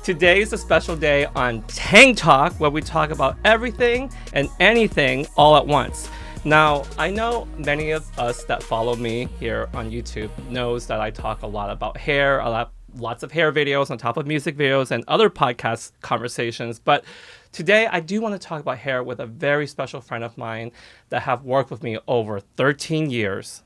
Today is a special day on Tang Talk, where we talk about everything and anything all at once. Now, I know many of us that follow me here on YouTube knows that I talk a lot about hair, lots of hair videos on top of music videos and other podcast conversations. But today, I do want to talk about hair with a very special friend of mine that have worked with me over 13 years.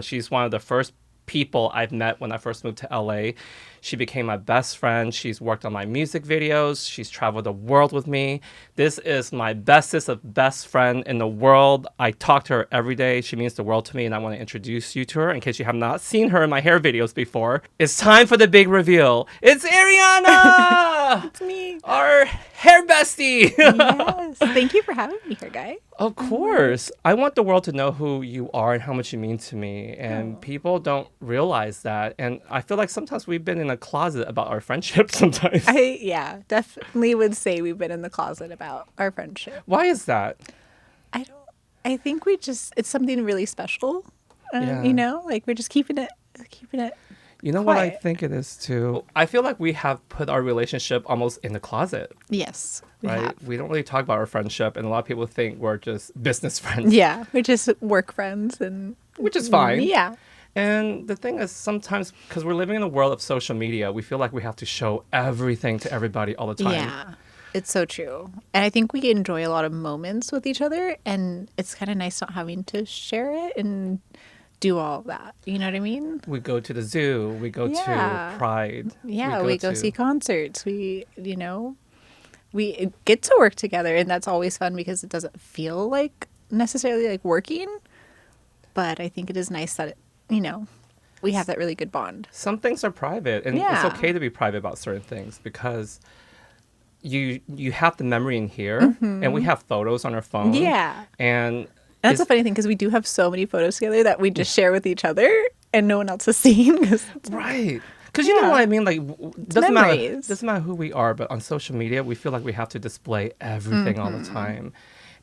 She's one of the first people I've met when I first moved to LA. She became my best friend. She's worked on my music videos. She's traveled the world with me. This is my bestest of best friend in the world. I talk to her every day. She means the world to me, and I want to introduce you to her in case you have not seen her in my hair videos before. It's time for the big reveal. It's Ariana! It's me. Our Hairbestie! Yes. Thank you for having me here, Guy. Of course. I want the world to know who you are and how much you mean to me. And people don't realize that. And I feel like sometimes we've been in a closet about our friendship sometimes. I definitely would say we've been in the closet about our friendship. Why is that? I think it's something really special. Yeah. You know, like we're just keeping it. You know what I think it is too? I feel like we have put our relationship almost in the closet. Yes. Right? We don't really talk about our friendship, and a lot of people think we're just business friends. Yeah. We're just work friends, which is fine. Yeah. And the thing is, sometimes, because we're living in a world of social media, we feel like we have to show everything to everybody all the time. Yeah, it's so true. And I think we enjoy a lot of moments with each other, and it's kind of nice not having to share it and do all of that. You know what I mean? We go to the zoo. We go to Pride. Yeah, we go see concerts. We get to work together, and that's always fun because it doesn't feel like necessarily like working. But I think it is nice that we have that really good bond. Some things are private, and it's okay to be private about certain things because you have the memory in here, and we have photos on our phone. Yeah. And that's a funny thing because we do have so many photos together that we just share with each other and no one else has seen. Right. Because you know what I mean? Like, doesn't matter who we are, but on social media, we feel like we have to display everything all the time.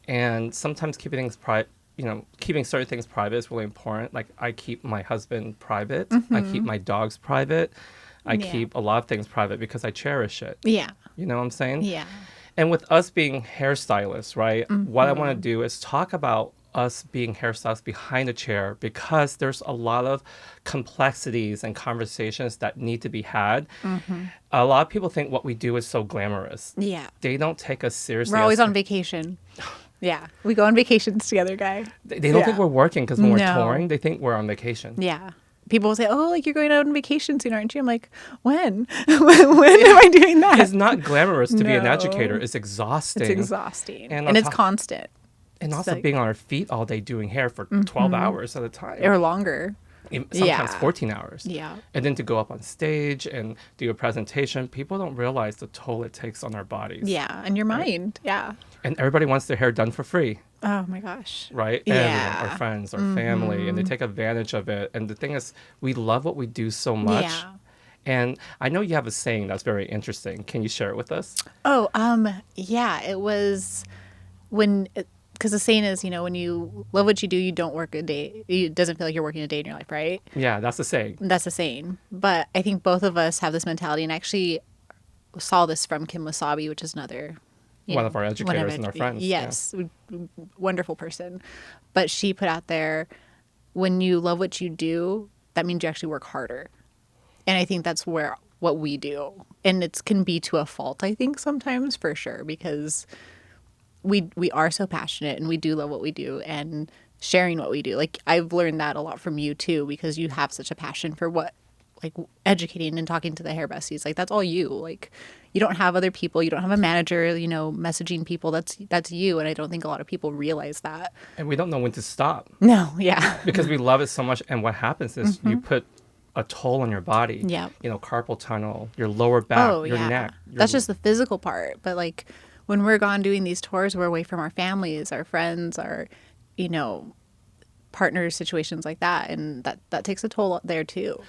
And sometimes keeping certain things private is really important. Like, I keep my husband private. I keep my dogs private. I keep a lot of things private because I cherish it. Yeah. You know what I'm saying? Yeah. And with us being hairstylists, right, what I want to do is talk about us being hairstylists behind the chair because there's a lot of complexities and conversations that need to be had. A lot of people think what we do is so glamorous. Yeah. They don't take us seriously. We're always on vacation. Yeah. We go on vacations together, Guy. They don't think we're working because when we're touring, they think we're on vacation. Yeah. People will say, oh, like you're going out on vacation soon, aren't you? I'm like, when? when am I doing that? It's not glamorous to be an educator. It's exhausting. It's exhausting. And it's constant. And also being on our feet all day doing hair for 12 hours at a time. Or longer. Sometimes 14 hours. Yeah. And then to go up on stage and do a presentation, people don't realize the toll it takes on our bodies. Yeah. And your mind. Yeah. And everybody wants their hair done for free. Oh my gosh. Right? Yeah. Everyone, our friends, our family, and they take advantage of it. And the thing is, we love what we do so much. Yeah. And I know you have a saying that's very interesting. Can you share it with us? Oh, yeah. It was because the saying is, when you love what you do, you don't work a day. It doesn't feel like you're working a day in your life, right? Yeah, that's the saying. That's the saying. But I think both of us have this mentality, and I actually saw this from Kim Wasabi, which is another one of our educators and our friends. Yes, wonderful person. But she put out there, when you love what you do, that means you actually work harder. And I think that's what we do. And it can be to a fault, I think, sometimes, for sure, because we are so passionate and we do love what we do and sharing what we do. Like, I've learned that a lot from you too, because you have such a passion for educating and talking to the Hairbesties. Like, that's all you. Like, you don't have other people. You don't have a manager, messaging people. That's you. And I don't think a lot of people realize that. And we don't know when to stop. No, yeah. Because we love it so much. And what happens is you put a toll on your body. Yeah. Carpal tunnel, your lower back, your neck. That's just the physical part. But like, when we're gone doing these tours, we're away from our families, our friends, our, partners, situations like that. And that takes a toll there too.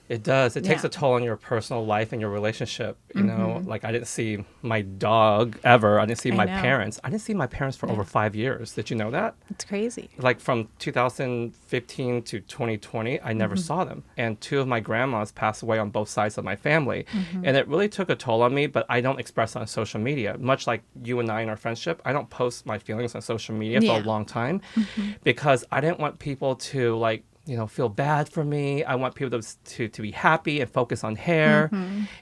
It does. It takes Yeah. a toll on your personal life and your relationship. You know, like I didn't see my dog ever. I didn't see I my know. parents. I didn't see my parents for over 5 years. Did you know that? It's crazy. Like from 2015 to 2020, I never saw them. And two of my grandmas passed away on both sides of my family. And it really took a toll on me, but I don't express it on social media. Much like you and I in our friendship, I don't post my feelings on social media for Yeah. a long time because I didn't want people to like, you know, feel bad for me. I want people to be happy and focus on hair.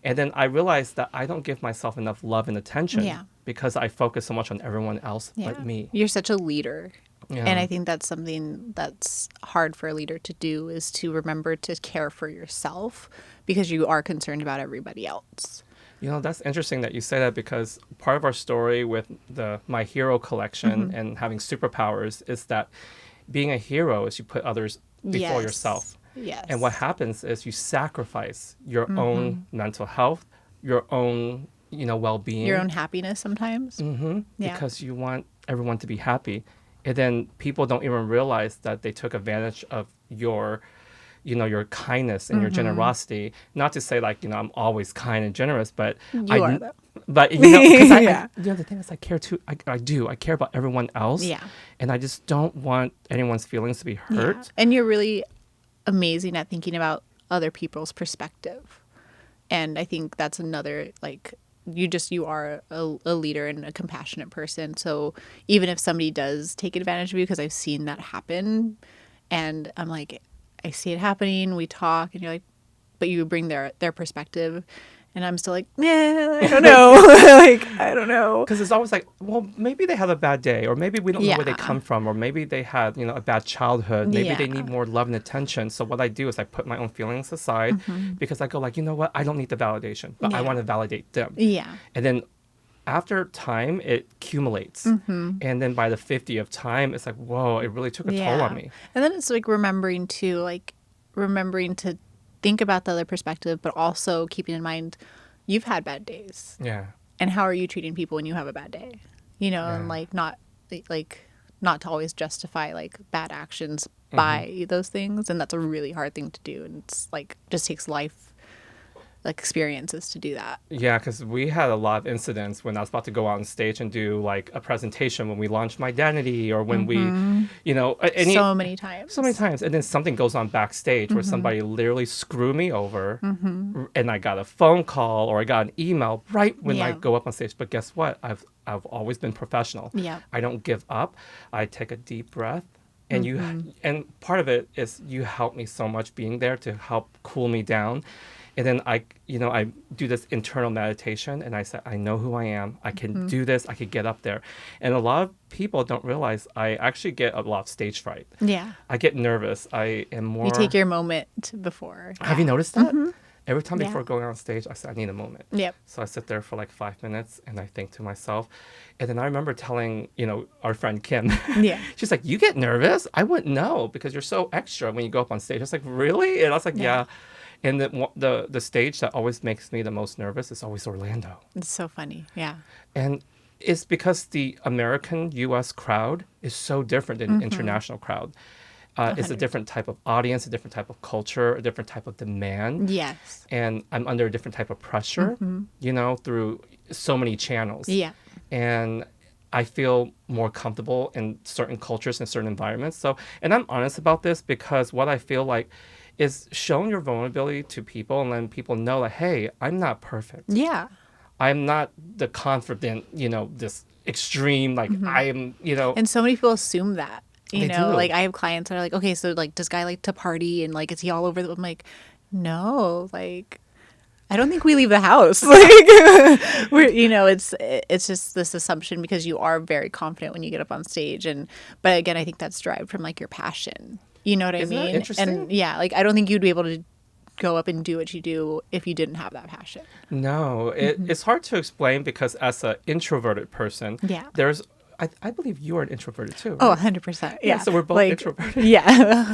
And then I realized that I don't give myself enough love and attention Yeah. because I focus so much on everyone else but me. You're such a leader. Yeah. And I think that's something that's hard for a leader to do, is to remember to care for yourself because you are concerned about everybody else. You know, that's interesting that you say that because part of our story with the My Hero collection and having superpowers is that being a hero is you put others before yourself. Yes. And what happens is you sacrifice your own mental health, your own, you know, well-being. Your own happiness sometimes. Yeah. Because you want everyone to be happy. And then people don't even realize that they took advantage of your, you know, your kindness and your generosity. Not to say like, you know, I'm always kind and generous, but You are, though. But you know, 'cause Yeah. you know, the thing is, I care too. I do. I care about everyone else. Yeah. And I just don't want anyone's feelings to be hurt. Yeah. And you're really amazing at thinking about other people's perspective. And I think that's another, like, you are a leader and a compassionate person. So even if somebody does take advantage of you, because I've seen that happen, and I'm like, I see it happening, we talk, and you're like, but you bring their perspective. And I'm still like, I don't know. Like, I don't know. Because it's always like, well, maybe they had a bad day, or maybe we don't know where they Yeah. come from, or maybe they had, you know, a bad childhood. Maybe they Yeah. need more love and attention. So what I do is I put my own feelings aside because I go like, you know what? I don't need the validation, but I Yeah. want to validate them. Yeah. And then after time, it accumulates. And then by the 50th time, it's like, whoa, it really took a toll on me. And then it's like remembering to think about the other perspective, but also keeping in mind you've had bad days. Yeah. And how are you treating people when you have a bad day? You know, and not to always justify like bad actions by those things. And that's a really hard thing to do. And it's like just takes life like experiences to do that. Yeah, because we had a lot of incidents when I was about to go out on stage and do like a presentation when we launched Mydentity or when we, you know, So many times. So many times. And then something goes on backstage where somebody literally screwed me over and I got a phone call or I got an email right when I Yeah. go up on stage. But guess what? I've always been professional. Yeah. I don't give up. I take a deep breath. And and part of it is you help me so much being there to help cool me down. And then I do this internal meditation and I say, I know who I am. I can do this. I can get up there. And a lot of people don't realize I actually get a lot of stage fright. Yeah. I get nervous. I am more... You take your moment before. Have you noticed that? Every time Yeah. before going on stage, I say, I need a moment. Yep. So I sit there for like 5 minutes and I think to myself. And then I remember telling, you know, our friend Kim, Yeah. she's like, you get nervous? I wouldn't know because you're so extra when you go up on stage. I was like, really? And I was like, yeah. And the stage that always makes me the most nervous is always Orlando. It's so funny. Yeah. And it's because the American U.S. crowd is so different than international crowd. It's a different type of audience, a different type of culture, a different type of demand. Yes. And I'm under a different type of pressure, you know, through so many channels. Yeah. And I feel more comfortable in certain cultures and certain environments. So, and I'm honest about this because what I feel like is showing your vulnerability to people and letting people know that, hey, I'm not perfect. Yeah. I'm not the confident, you know, this extreme, like I am, you know. And so many people assume that, you They know, do. like I have clients that are like, okay, so like, does guy like to party and like, is he all over I'm like, no, like, I don't think we leave the house. Like, we're, you know, it's just this assumption because you are very confident when you get up on stage. But again, I think that's derived from like your passion. You know what I Isn't that mean? interesting? And yeah, like, I don't think you'd be able to go up and do what you do if you didn't have that passion. No, it's hard to explain because as an introverted person, Yeah. there's, I believe you are an introverted too. Oh, Right? 100%. Yeah. So we're both like, introverted. Yeah,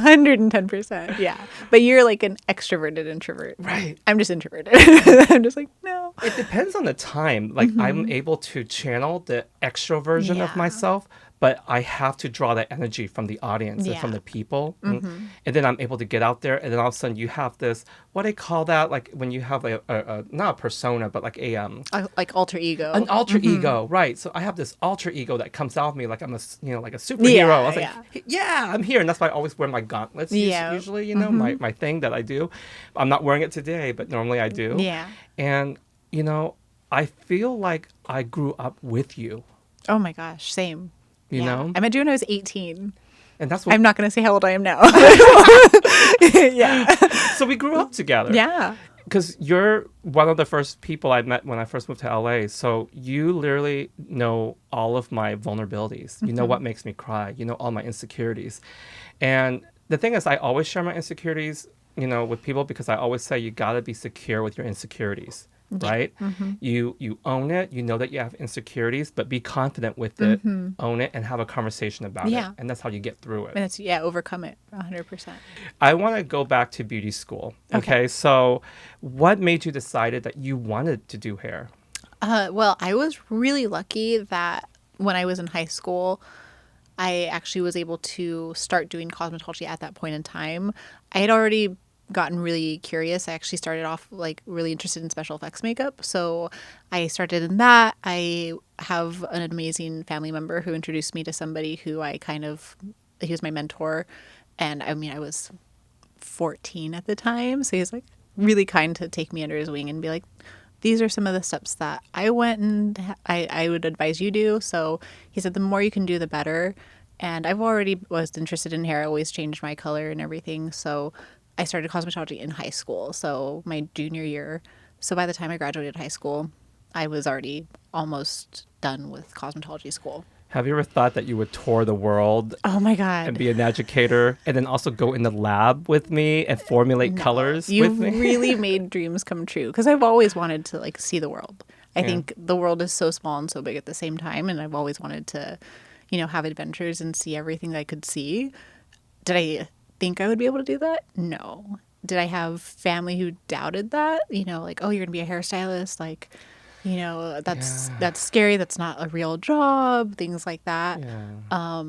110%. Yeah. But you're like an extroverted introvert. Right. I'm just introverted. I'm just like, no. It depends on the time. Like I'm able to channel the extro version of Yeah. myself, but I have to draw that energy from the audience and from the people. And then I'm able to get out there, and then all of a sudden you have this, what do they call that? Like when you have a not a persona, but like like alter ego. an alter ego, right? So I have this alter ego that comes out of me like I'm like a superhero. I was like, yeah, I'm here, and that's why I always wear my gauntlets. Usually, my thing that I do. I'm not wearing it today, but normally I do. Yeah. And I feel like I grew up with you. Oh my gosh, same. You know, I met you when I was 18. and that's what I'm not going to say how old I am now. Yeah. So we grew up together. Yeah. Because you're one of the first people I met when I first moved to LA. So you literally know all of my vulnerabilities. You know what makes me cry. You know all my insecurities. And the thing is, I always share my insecurities, with people, because I always say you got to be secure with your insecurities, right? You own it. You know that you have insecurities, but be confident with it, own it, and have a conversation about it. And that's how you get through it. And it's, overcome it 100%. I want to go back to beauty school. Okay. So what made you decided that you wanted to do hair? Well, I was really lucky that when I was in high school, I actually was able to start doing cosmetology at that point in time. I had already gotten really curious. I actually started off like really interested in special effects makeup. So I started in that. I have an amazing family member who introduced me to somebody who he was my mentor. And I mean, I was 14 at the time. So he was like really kind to take me under his wing and be like, these are some of the steps that I went and I would advise you do. So he said, the more you can do, the better. And I've already was interested in hair. I always changed my color and everything. So I started cosmetology in high school. So my junior year. So by the time I graduated high school, I was already almost done with cosmetology school. Have you ever thought that you would tour the world? Oh my God. And be an educator, and then also go in the lab with me and formulate colors with me? You really made dreams come true, because I've always wanted to like see the world. I think the world is so small and so big at the same time, and I've always wanted to, have adventures and see everything that I could see. Did I think I would be able to do that? No. Did I have family who doubted that? Like, oh, you're gonna be a hairstylist, like, that's scary. That's not a real job. Things like that. Yeah.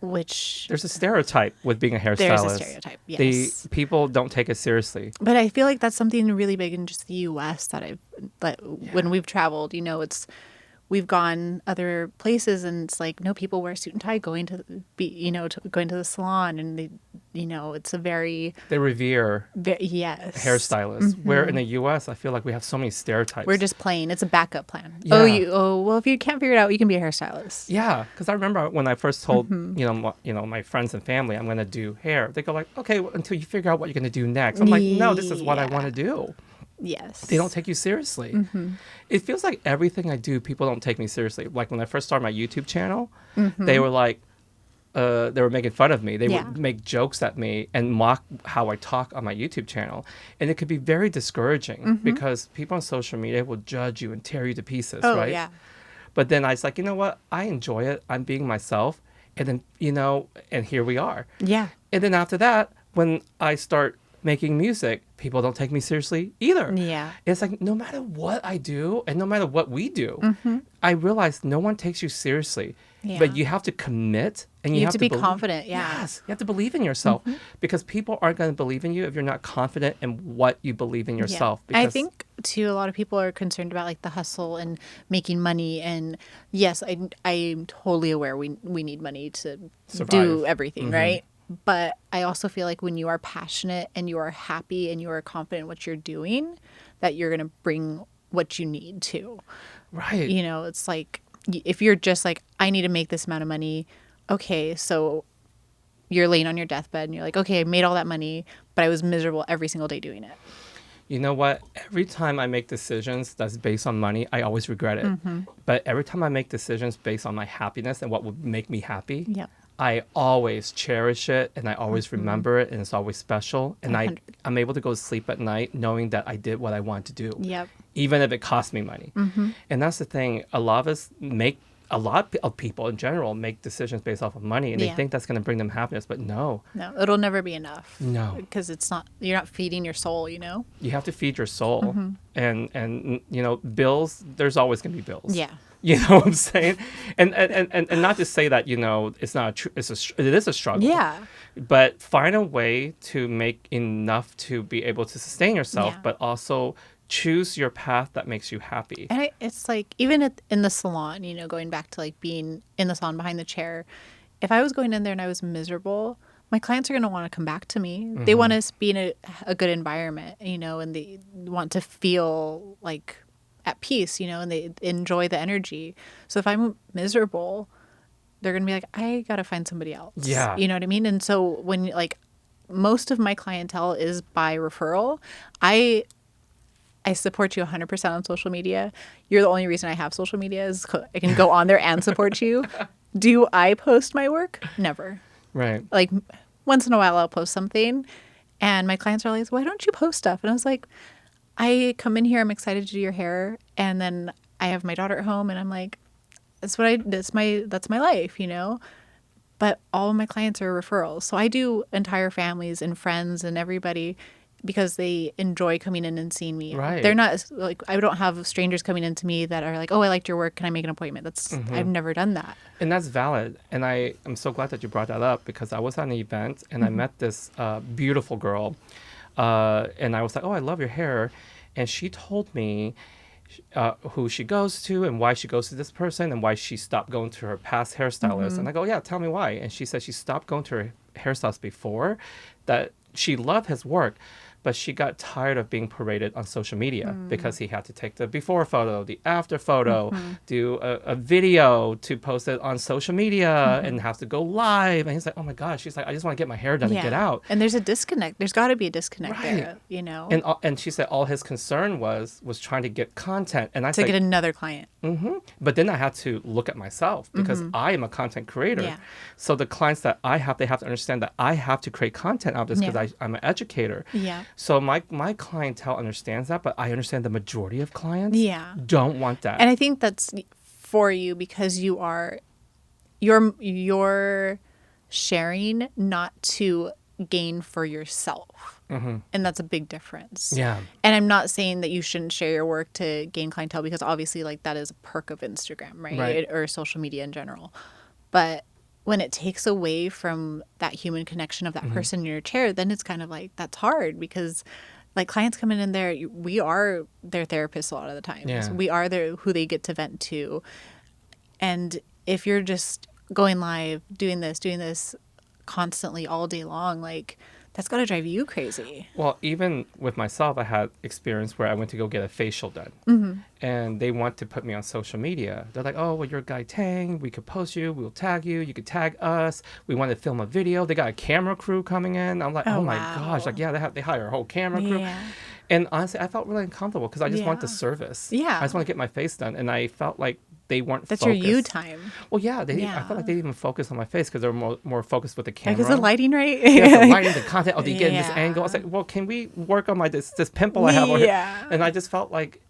Which there's a stereotype with being a hairstylist. There's a stereotype. Yes. The people don't take it seriously. But I feel like that's something really big in just the U.S. When we've traveled, we've gone other places, and it's like, no, people wear a suit and tie going to going to the salon, and they, it's a they revere hairstylists. Where in the U.S., I feel like we have so many stereotypes. We're just plain. It's a backup plan. Yeah. Well, if you can't figure it out, you can be a hairstylist. Yeah, because I remember when I first told my friends and family I'm going to do hair, they go like, okay, well, until you figure out what you're going to do next. I'm like, no, this is what I want to do. Yes. They don't take you seriously. It feels like everything I do, people don't take me seriously. Like when I first started my YouTube channel, they were like, they were making fun of me. They would make jokes at me and mock how I talk on my YouTube channel. And it could be very discouraging because people on social media will judge you and tear you to pieces, right? Yeah. But then I was like, you know what? I enjoy it. I'm being myself. And then, and here we are. Yeah. And then after that, when I start making music, people don't take me seriously either. Yeah. It's like no matter what I do and no matter what we do, I realize no one takes you seriously. Yeah. But you have to commit and you have to be confident. Yeah. Yes. You have to believe in yourself because people aren't going to believe in you if you're not confident in what you believe in yourself. Yeah. I think too, a lot of people are concerned about like the hustle and making money. And yes, I'm totally aware we need money to do everything, right? But I also feel like when you are passionate and you are happy and you are confident in what you're doing, that you're going to bring what you need to. Right. It's like if you're just like, I need to make this amount of money. Okay, so you're laying on your deathbed and you're like, okay, I made all that money, but I was miserable every single day doing it. You know what? Every time I make decisions that's based on money, I always regret it. But every time I make decisions based on my happiness and what would make me happy, I always cherish it and I always remember it and it's always special. And I'm able to go to sleep at night knowing that I did what I wanted to do. Yep. Even if it cost me money. And that's the thing. A lot of people in general make decisions based off of money and they think that's going to bring them happiness. But no. No, it'll never be enough. No. Because you're not feeding your soul, You have to feed your soul. And bills, there's always going to be bills. Yeah. You know what I'm saying? And not to say that, it's not it is a struggle. Yeah. But find a way to make enough to be able to sustain yourself, Yeah. but also choose your path that makes you happy. And it's like, even in the salon, going back to like being in the salon behind the chair, if I was going in there and I was miserable, my clients are going to want to come back to me. They want to be in a good environment, and they want to feel like at peace, and they enjoy the energy. So if I'm miserable, they're going to be like, I got to find somebody else. Yeah. You know what I mean? And so when like most of my clientele is by referral, I support you 100% on social media. You're the only reason I have social media is I can go on there and support you. Do I post my work? Never. Right. Like once in a while I'll post something and my clients are like, why don't you post stuff? And I was like, I come in here, I'm excited to do your hair. And then I have my daughter at home and I'm like, that's my life, But all of my clients are referrals. So I do entire families and friends and everybody because they enjoy coming in and seeing me. Right. They're not like, I don't have strangers coming into me that are like, oh, I liked your work. Can I make an appointment? I've never done that. And that's valid. And I'm so glad that you brought that up because I was at an event and I met this beautiful girl. And I was like, oh, I love your hair. And she told me who she goes to and why she goes to this person and why she stopped going to her past hairstylist. And I go, yeah, tell me why. And she said she stopped going to her hairstylist before, that she loved his work, but she got tired of being paraded on social media because he had to take the before photo, the after photo, do a video to post it on social media and have to go live. And he's like, oh my gosh. She's like, I just want to get my hair done and get out. And there's a disconnect. There's got to be a disconnect there, And she said all his concern was trying to get content. And I to get another client. But then I had to look at myself because I am a content creator. Yeah. So the clients that I have, they have to understand that I have to create content out of this because I'm an educator. Yeah. So my clientele understands that, but I understand the majority of clients don't want that. And I think that's for you because you're sharing not to gain for yourself. And that's a big difference. Yeah. And I'm not saying that you shouldn't share your work to gain clientele because obviously like that is a perk of Instagram, right? Or social media in general. But when it takes away from that human connection of that person in your chair, then it's kind of like, that's hard because like clients come in there, we are their therapists a lot of the time. Yeah. We are who they get to vent to. And if you're just going live, doing this constantly all day long, like that's got to drive you crazy. Well, even with myself, I had experience where I went to go get a facial done. And they want to put me on social media. They're like, oh, well, you're Guy Tang. We could post you. We'll tag you. You could tag us. We want to film a video. They got a camera crew coming in. I'm like, oh my gosh. Like, yeah, they hire a whole camera crew. Yeah. And honestly, I felt really uncomfortable because I just want the service. Yeah. I just want to get my face done. And I felt like they weren't That's focused. your you time. Well, yeah. I felt like they didn't even focus on my face because they were more focused with the camera. Like, is the lighting right? Yeah, the lighting, the content. Oh, do you get in this angle? I was like, well, can we work on this pimple I have over here? And I just felt like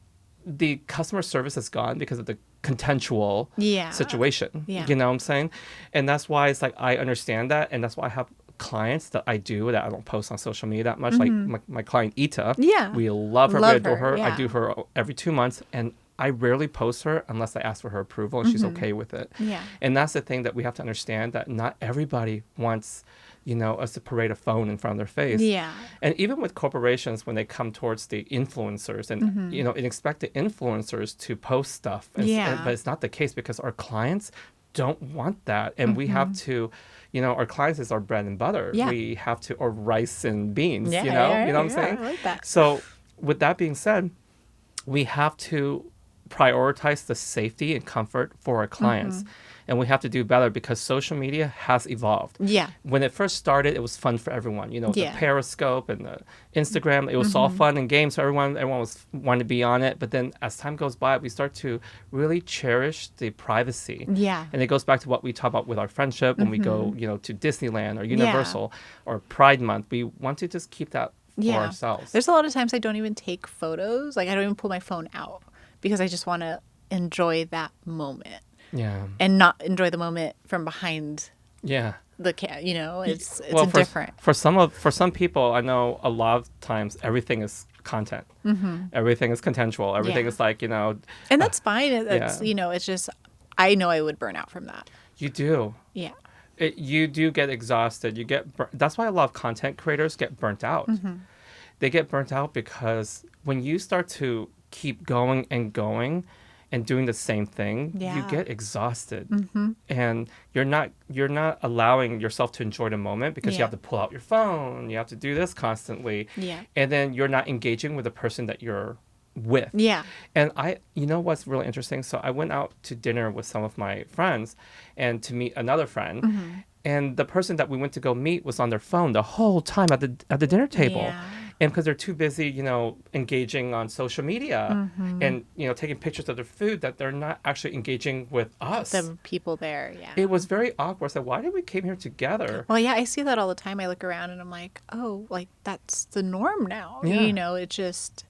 the customer service is gone because of the contentual situation. Yeah. You know what I'm saying? And that's why it's like I understand that. And that's why I have clients that I do that I don't post on social media that much. Like my client Ita. Yeah. We love her. We adore her. Yeah. I do her every 2 months. And I rarely post her unless I ask for her approval and she's okay with it. Yeah. And that's the thing that we have to understand, that not everybody wants, us to parade a phone in front of their face. Yeah. And even with corporations, when they come towards the influencers and, and expect the influencers to post stuff. But it's not the case because our clients don't want that. And we have to, our clients is our bread and butter. Yeah. We have to, or rice and beans, you know what I'm saying? I like that. So with that being said, we have to prioritize the safety and comfort for our clients. And we have to do better because social media has evolved. Yeah. When it first started, it was fun for everyone. The Periscope and the Instagram, it was all fun and games. So everyone wanted to be on it. But then as time goes by, we start to really cherish the privacy. Yeah. And it goes back to what we talk about with our friendship when we go, to Disneyland or Universal or Pride Month. We want to just keep that for ourselves. There's a lot of times I don't even take photos. Like I don't even pull my phone out because I just want to enjoy that moment. Yeah. And not enjoy the moment from behind Yeah. It's different. For some people, I know a lot of times everything is content. Everything is contentual. Everything Yeah. is like, And that's fine. That's, yeah. it's just, I know I would burn out from that. You do. Yeah. You do get exhausted. That's why a lot of content creators get burnt out. They get burnt out because when you start to keep going and doing the same thing, you Yeah. get exhausted, and you're not allowing yourself to enjoy the moment because you Yeah. have to pull out your phone, you have to do this constantly, Yeah. and then you're not engaging with the person that you're with. Yeah. And you know what's really interesting? So I went out to dinner with some of my friends and to meet another friend. And the person that we went to go meet was on their phone the whole time at the dinner table. Yeah. And because they're too busy, engaging on social media and, taking pictures of their food, that they're not actually engaging with us. The people there. Yeah. It was very awkward. So why did we came here together? Well, yeah, I see that all the time. I look around and I'm like, oh, like that's the norm now. Yeah. It's just.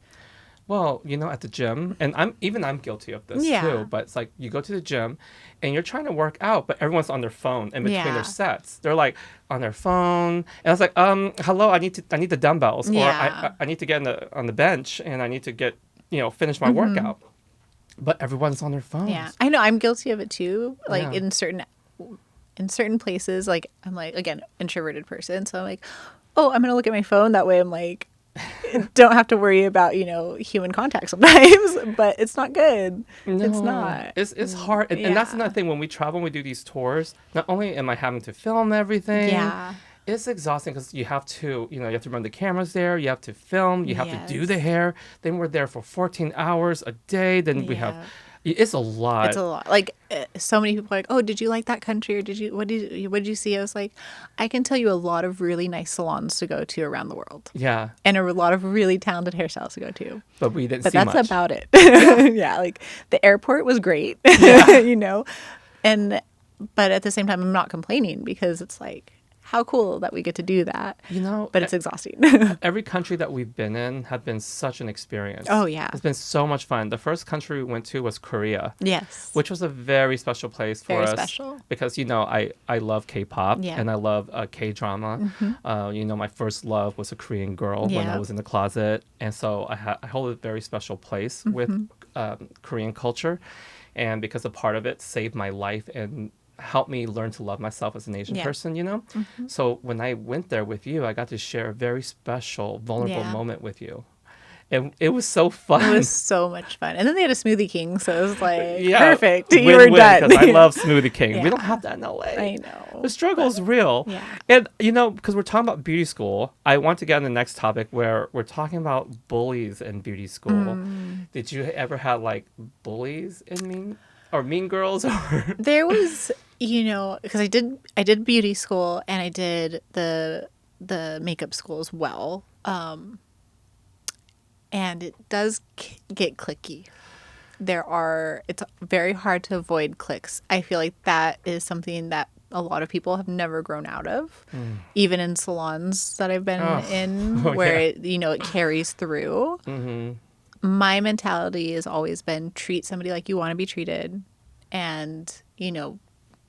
Well, at the gym, and I'm guilty of this Yeah. too, but it's like you go to the gym and you're trying to work out, but everyone's on their phone in between Yeah. their sets. They're like on their phone. And I was like, hello, I need the dumbbells, Yeah. or I need to get on the bench and I need to get, finish my workout. But everyone's on their phones. Yeah, I know. I'm guilty of it too. Like Yeah. in certain places, like I'm like, again, introverted person. So I'm like, oh, I'm going to look at my phone. That way I'm like, don't have to worry about, human contact sometimes, but it's not good. No, It's not. It's hard. And that's Yeah. another thing. When we travel and we do these tours, not only am I having to film everything, Yeah. it's exhausting because you have to run the cameras there, you have to film, you have to do Yes. the hair. Then we're there for 14 hours a day. Then we have, Yeah. it's a lot. It's a lot. Like so many people are like, oh, did you like that country, or what did you see? I was like, I can tell you a lot of really nice salons to go to around the world, Yeah, and a lot of really talented hairstylists to go to. but we didn't But see that's much. about it. Yeah, like the airport was great, but at the same time, I'm not complaining because it's like, how cool that we get to do that. But it's exhausting. Every country that we've been in have been such an experience. Oh, yeah. It's been so much fun. The first country we went to was Korea. Yes. Which was a very special place for Very us. special. Because, I love K-pop Yeah. and I love K-drama. My first love was a Korean girl when I Yeah. was in the closet. And so I hold a very special place with Korean culture. And because a part of it saved my life and helped me learn to love myself as an Asian Yeah. person, So when I went there with you, I got to share a very special, vulnerable Yeah. moment with you. And it was so fun. It was so much fun. And then they had a Smoothie King, so it was like, Yeah, perfect. You were win-win, done. 'cause I love Smoothie King. We Yeah. don't have that in LA. I know. The struggle is real. Yeah. And, because we're talking about beauty school, I want to get on the next topic where we're talking about bullies in beauty school. Did you ever have, like, bullies in mean girls? Or There was, because I did beauty school and I did the makeup school as well. And it does get cliquey. It's very hard to avoid cliques. I feel like that is something that a lot of people have never grown out of, even in salons that I've been in, where it carries through. My mentality has always been treat somebody like you want to be treated, and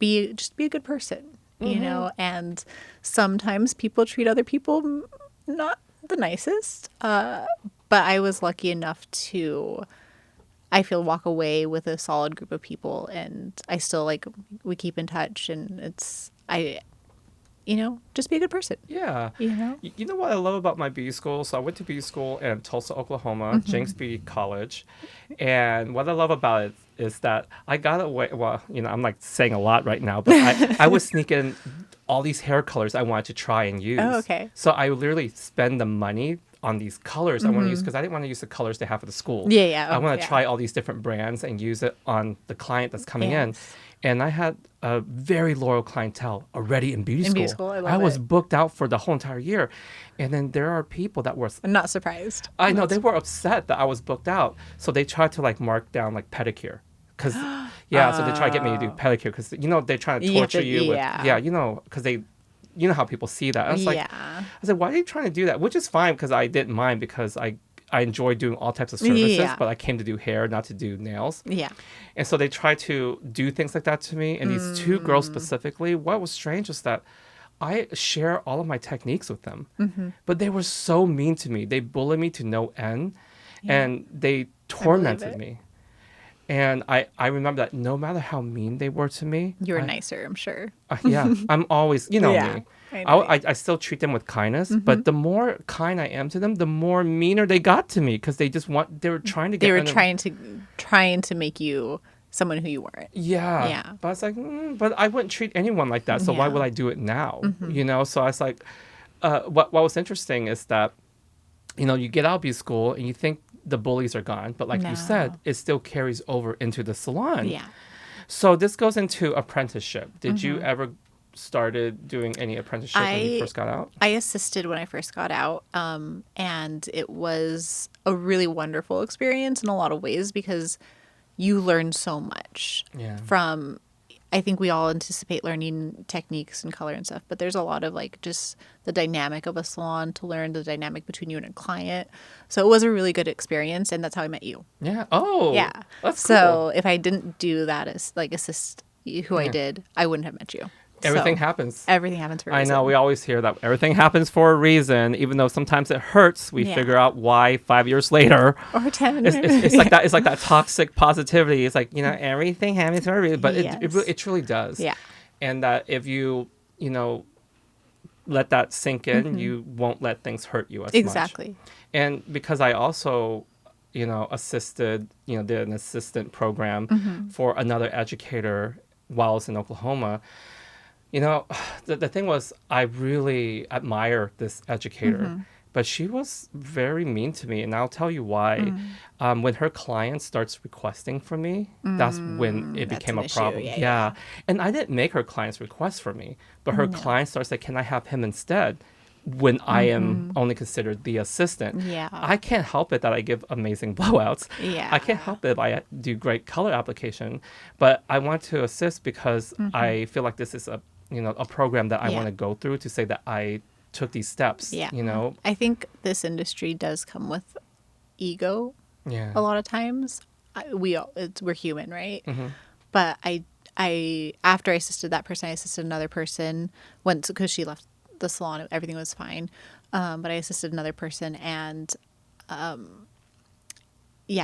be a good person, and sometimes people treat other people not the nicest, but I was lucky enough to, I feel, walk away with a solid group of people, and I still we keep in touch, and just be a good person. Yeah. You know what I love about my beauty school? So I went to beauty school in Tulsa, Oklahoma, Jenks Beauty College. And what I love about it is that I got away, well, I'm like saying a lot right now, but I was sneaking all these hair colors I wanted to try and use. Oh, okay. So I would literally spend the money on these colors I want to use because I didn't want to use the colors they have at the school. Yeah. I want to Yeah. try all these different brands and use it on the client that's coming in. Yes. And I had a very loyal clientele already in beauty In school. beauty school, I love was it. booked out for the whole entire year. And then there are people that were, I'm not surprised. I know, they were upset that I was booked out. So they tried to mark down pedicure. Because, so they try to get me to do pedicure because, they're trying to You have torture to- you yeah. with, because they, how people see that. I was like, Yeah. I was like, why are you trying to do that? Which is fine because I didn't mind because I I enjoy doing all types of services, Yeah. but I came to do hair, not to do nails. Yeah. And so they try to do things like that to me. And these two girls specifically, what was strange is that I share all of my techniques with them, but they were so mean to me. They bullied me to no end, and they tormented it. me. And I remember that no matter how mean they were to me, You were nicer, I'm sure. yeah, I'm always, you know Yeah, me. I know you. I still treat them with kindness, but the more kind I am to them, the more meaner they got to me because they were trying to get. They were under- trying to make you someone who you weren't. Yeah. Yeah. But I was like, but I wouldn't treat anyone like that. So why Yeah. would I do it now? You know? So I was like, what was interesting is that, you know, you get out of B school and you think the bullies are gone, but like you said, No. it still carries over into the salon. Yeah. So this goes into apprenticeship. Did you ever started doing any apprenticeship when you first got out? I assisted when I first got out, and it was a really wonderful experience in a lot of ways because you learn so much Yeah. from. I think we all anticipate learning techniques and color and stuff, but there's a lot of like just the dynamic of a salon to learn, the dynamic between you and a client. So it was a really good experience, and that's how I met you. Yeah. Oh. Yeah. That's so cool. if I didn't do that as like assist who I Yeah. did, I wouldn't have met you. Everything So, happens. Everything happens for a I reason. know we always hear that everything happens for a reason, even though sometimes it hurts. We Yeah. figure out why 5 years later. Or 10. It's like that. It's like that toxic positivity. It's like, you know, everything happens for a reason, but Yes. it truly does. Yeah. And that if you know, let that sink in, you won't let things hurt you as much. Exactly. And because I also, you know, did an assistant program for another educator while I was in Oklahoma. You know, the thing was, I really admire this educator, but she was very mean to me, and I'll tell you why. When her client starts requesting from me, that's when it That's became an a issue. problem. Yeah. And I didn't make her clients request for me, but her client starts like, "Can I have him instead?" When I am only considered the assistant. Yeah. I can't help it that I give amazing blowouts. Yeah. I can't help it if I do great color application, but I want to assist because I feel like this is a program that I Yeah. want to go through to say that I took these steps. Yeah. You know. I think this industry does come with ego Yeah. a lot of times. We're human, right? Mm-hmm. But I after I assisted that person, I assisted another person because she left the salon, everything was fine. But I assisted another person, and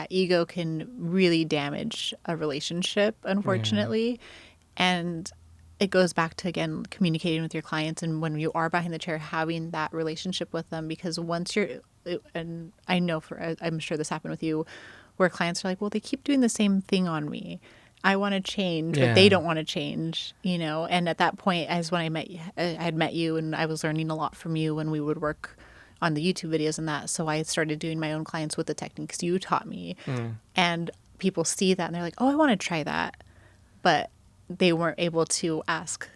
ego can really damage a relationship, unfortunately. And it goes back to, again, communicating with your clients, and when you are behind the chair, having that relationship with them, because once and I know I'm sure this happened with you, where clients are like, well, they keep doing the same thing on me. I want to change, but they Yeah. don't want to change, And at that point, as when I had met you, and I was learning a lot from you when we would work on the YouTube videos and that. So I started doing my own clients with the techniques you taught me, and people see that and they're like, oh, I want to try that, but they weren't able to ask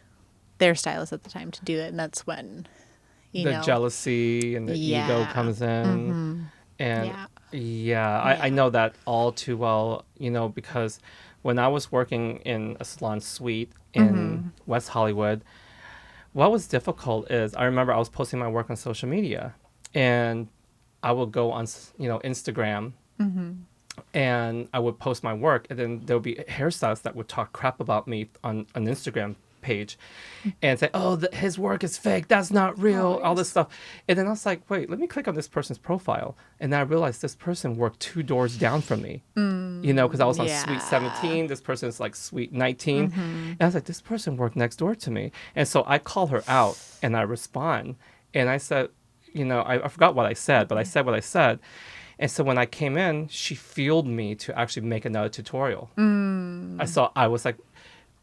their stylist at the time to do it, and that's when The jealousy and the ego Yeah. comes in. And I know that all too well, because when I was working in a salon suite in West Hollywood, what was difficult is I remember I was posting my work on social media, and I would go on, Instagram, and I would post my work, and then there would be hairstylists that would talk crap about me on an Instagram page and say, oh, his work is fake, that's not real, all this stuff. And then I was like, wait, let me click on this person's profile. And then I realized this person worked 2 doors down from me, because I was on suite 17, this person's like suite 19. And I was like, this person worked next door to me. And so I call her out and I respond. And I said, I forgot what I said, but I said what I said. And so when I came in, she fueled me to actually make another tutorial. I was like,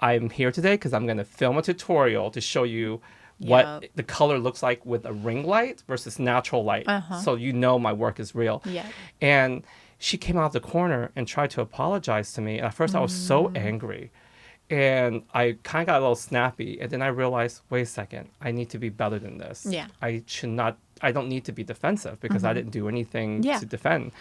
I'm here today because I'm going to film a tutorial to show you what the color looks like with a ring light versus natural light. So my work is real. Yeah. And she came out of the corner and tried to apologize to me. And at first I was so angry. And I kind of got a little snappy. And then I realized, wait a second, I need to be better than this. Yeah. I don't need to be defensive because I didn't do anything to defend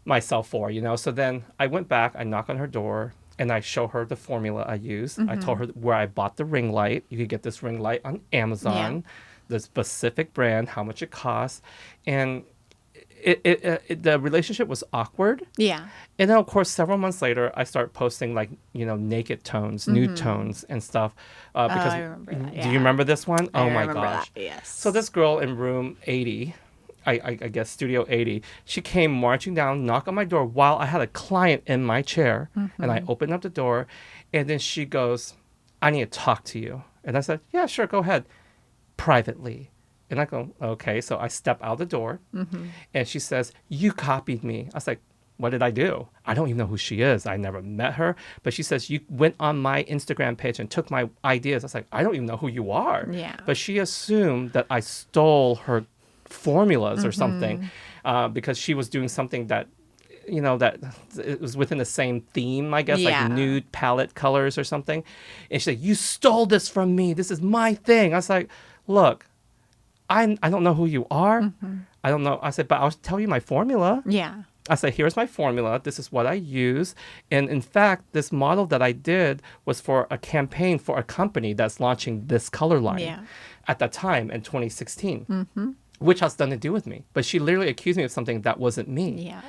myself for, So then I went back, I knocked on her door, and I show her the formula I used. I told her where I bought the ring light. You could get this ring light on Amazon, the specific brand, how much it costs. And the relationship was awkward. Yeah. And then, of course, several months later, I start posting like, naked tones, nude tones and stuff. Because I remember that. do you remember this one? I Oh my remember gosh. that, yes. So this girl in room 80, I guess Studio 80, she came marching down, knocked on my door while I had a client in my chair. And I opened up the door, and then she goes, "I need to talk to you." And I said, "Yeah, sure, go ahead." Privately. And I go, "Okay." So I step out the door, and she says, "You copied me." I was like, "What did I do?" I don't even know who she is. I never met her. But she says, "You went on my Instagram page and took my ideas." I was like, "I don't even know who you are." Yeah. But she assumed that I stole her formulas or something, because she was doing something that, that it was within the same theme, I guess, Yeah. like nude palette colors or something. And she said, "You stole this from me. This is my thing." I was like, "Look, I don't know who you are. I don't know." I said, "But I'll tell you my formula." Yeah. I said, "Here's my formula. This is what I use." And in fact, this model that I did was for a campaign for a company that's launching this color line Yeah. at that time in 2016, which has nothing to do with me. But she literally accused me of something that wasn't me. Yeah.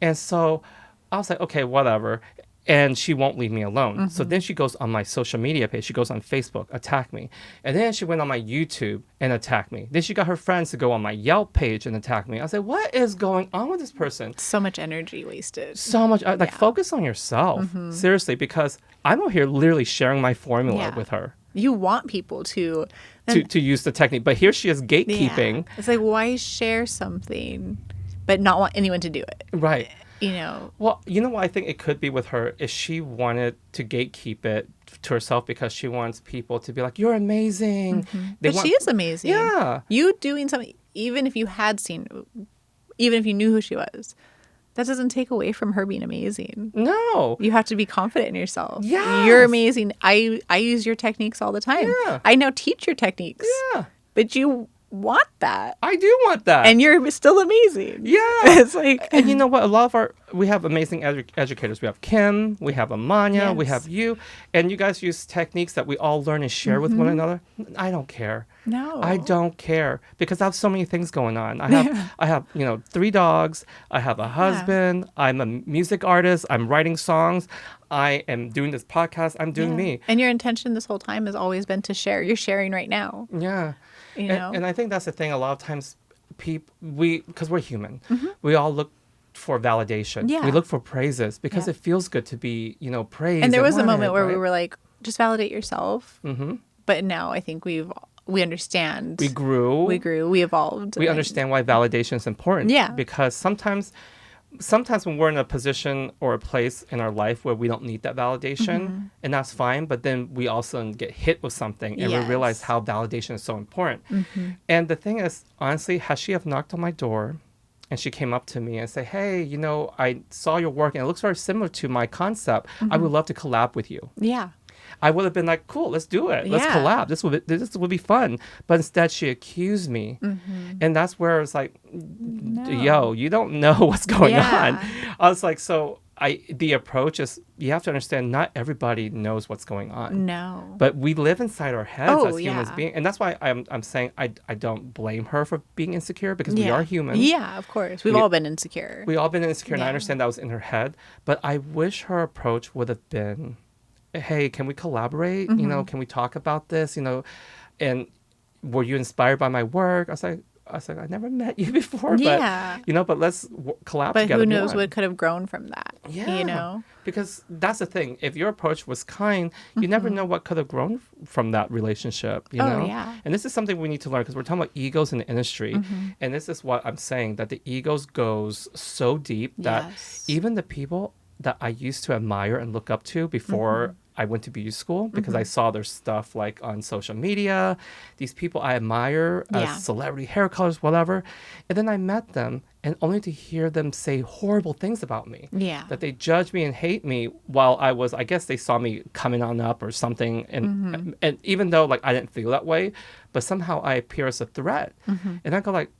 And so I was like, okay, whatever. And she won't leave me alone. So then she goes on my social media page. She goes on Facebook, attack me. And then she went on my YouTube and attacked me. Then she got her friends to go on my Yelp page and attack me. I said, what is going on with this person? So much energy wasted. So much, focus on yourself. Seriously, because I'm over here literally sharing my formula Yeah. with her. You want people to To use the technique. But here she is gatekeeping. Yeah. It's like, why share something but not want anyone to do it? Right. Well, you know what I think it could be with her is she wanted to gatekeep it to herself because she wants people to be like, "You're amazing." But she is amazing. Yeah. You doing something, even if you knew who she was, that doesn't take away from her being amazing. No. You have to be confident in yourself. Yes. You're amazing. I use your techniques all the time. Yeah. I now teach your techniques. Yeah. But you want that. I do want that. And you're still amazing. Yeah. It's like... And you know what? A lot of we have amazing educators. We have Kim, we have Amanya, we Yes. have you. And you guys use techniques that we all learn and share with one another. I don't care. No. I don't care because I have so many things going on. I have 3 dogs. I have a husband. I'm a music artist. I'm writing songs. I am doing this podcast. I'm doing me. And your intention this whole time has always been to share. You're sharing right now. Yeah. You know? And I think that's the thing. A lot of times, because we're human, we all look for validation. Yeah. We look for praises because it feels good to be, praised. And there was a wanted, moment where we right? were like, just validate yourself. But now I think we understand. We grew. We evolved. We understand why validation is important. Yeah. Because sometimes when we're in a position or a place in our life where we don't need that validation, and that's fine, but then we also get hit with something and we realize how validation is so important. And the thing is, honestly, has she have knocked on my door and she came up to me and said, "Hey, I saw your work and it looks very similar to my concept. I would love to collab with you." Yeah. I would have been like, "Cool, let's do it. Let's Yeah. collab. This would be fun." But instead, she accused me, and that's where it's like, "Yo, you don't know what's going on." I was like, the approach is you have to understand not everybody knows what's going on. No. But we live inside our heads as humans yeah. being, and that's why I'm saying I don't blame her for being insecure because we are human. Yeah, of course. We've all been insecure. We all been insecure, and I Yeah. understand that was in her head. But I wish her approach would have been, "Hey, can we collaborate? Can we talk about this? And were you inspired by my work?" I was like, I never met you before, Yeah. but let's collab But together. who if you knows want." what could have grown from that? Yeah. Because that's the thing. If your approach was kind, you never know what could have grown from that relationship, you know? Yeah. And this is something we need to learn because we're talking about egos in the industry. And this is what I'm saying, that the egos goes so deep that Yes. even the people that I used to admire and look up to before I went to beauty school, because I saw their stuff like on social media, these people I admire as celebrity hair colors, whatever. And then I met them and only to hear them say horrible things about me. Yeah. That they judge me and hate me while I guess they saw me coming on up or something. And even though like I didn't feel that way, but somehow I appear as a threat. And I go like,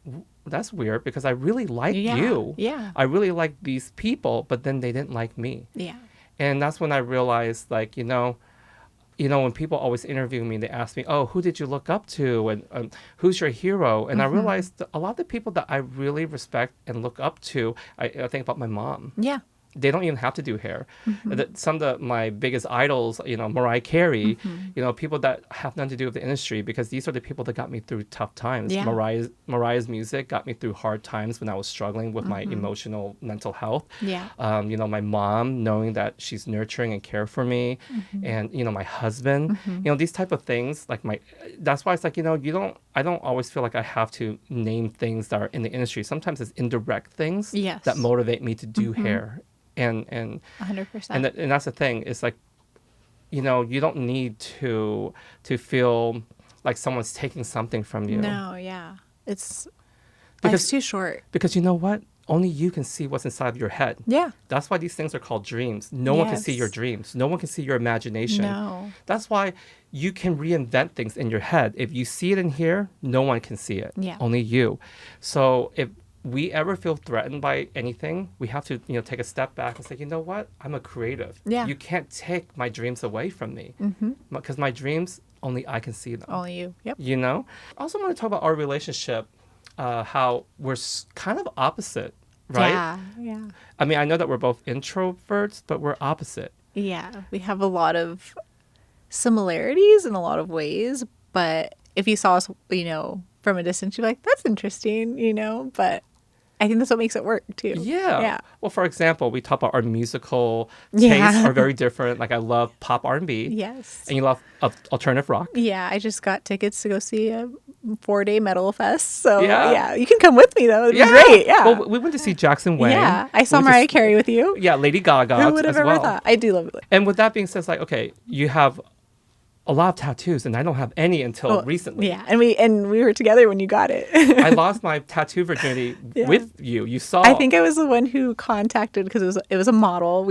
that's weird because I really like you. Yeah. I really like these people, but then they didn't like me. Yeah. And that's when I realized, like, when people always interview me, they ask me, oh, who did you look up to? And who's your hero? And I realized that a lot of the people that I really respect and look up to, I think about my mom. Yeah. They don't even have to do hair. Some of my biggest idols, Mariah Carey, people that have nothing to do with the industry, because these are the people that got me through tough times. Yeah. Mariah's music got me through hard times when I was struggling with my emotional, mental health. Yeah. My mom, knowing that she's nurturing and care for me, and my husband, these type of things. That's why it's like I don't always feel like I have to name things that are in the industry. Sometimes it's indirect things that motivate me to do hair. And 100%. And that's the thing. It's like, you don't need to feel like someone's taking something from you. No, yeah. Life's too short. Because you know what? Only you can see what's inside of your head. Yeah. That's why these things are called dreams. No one can see your dreams. No one can see your imagination. No. That's why you can reinvent things in your head. If you see it in here, no one can see it. Yeah. Only you. So if we ever feel threatened by anything, we have to, take a step back and say, you know what? I'm a creative. Yeah. You can't take my dreams away from me. Because my dreams, only I can see them. Only you. Yep. I also want to talk about our relationship, how we're kind of opposite, right? Yeah. Yeah. I mean, I know that we're both introverts, but we're opposite. Yeah. We have a lot of similarities in a lot of ways, but if you saw us, from a distance, you're like, that's interesting, but I think that's what makes it work too. Yeah. Yeah. Well, for example, we talk about our musical tastes are very different. Like I love pop R&B. Yes. And you love alternative rock. Yeah. I just got tickets to go see a 4-day metal fest. So yeah, you can come with me though. It'd be great. Yeah. Well, we went to see Jackson Wang. Yeah. I saw Mariah Carey with you. Yeah. Lady Gaga. Who would have ever thought? I do love it. And with that being said, it's like, okay, you have a lot of tattoos, and I don't have any until recently. Yeah, and we were together when you got it. I lost my tattoo virginity with you. You saw. I think I was the one who contacted, because it was a model.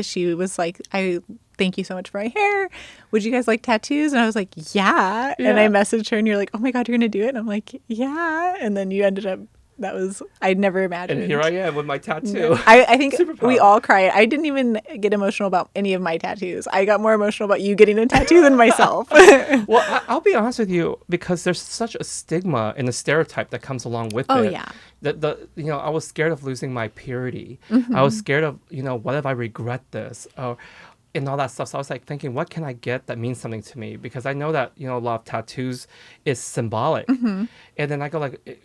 She was like, I thank you so much for my hair. Would you guys like tattoos? And I was like, yeah. And I messaged her, and you're like, oh my God, you're gonna do it? And I'm like, yeah. And then you ended up. I'd never imagined. And here I am with my tattoo. I think SuperPower. We all cried. I didn't even get emotional about any of my tattoos. I got more emotional about you getting a tattoo than myself. Well, I'll be honest with you, because there's such a stigma and a stereotype that comes along with it. Oh, yeah. I was scared of losing my purity. I was scared of, what if I regret this? And all that stuff. So I was like thinking, what can I get that means something to me? Because I know that, a lot of tattoos is symbolic. And then I go like,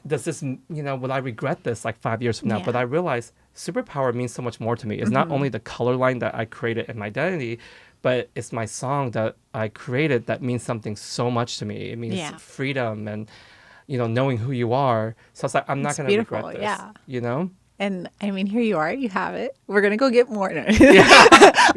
does this, will I regret this like 5 years from now? Yeah. But I realized SuperPower means so much more to me. It's not only the color line that I created in Mydentity, but it's my song that I created that means something so much to me. It means freedom and, knowing who you are. So it's like, I'm not going to regret this, And I mean, here you are. You have it. We're going to go get more.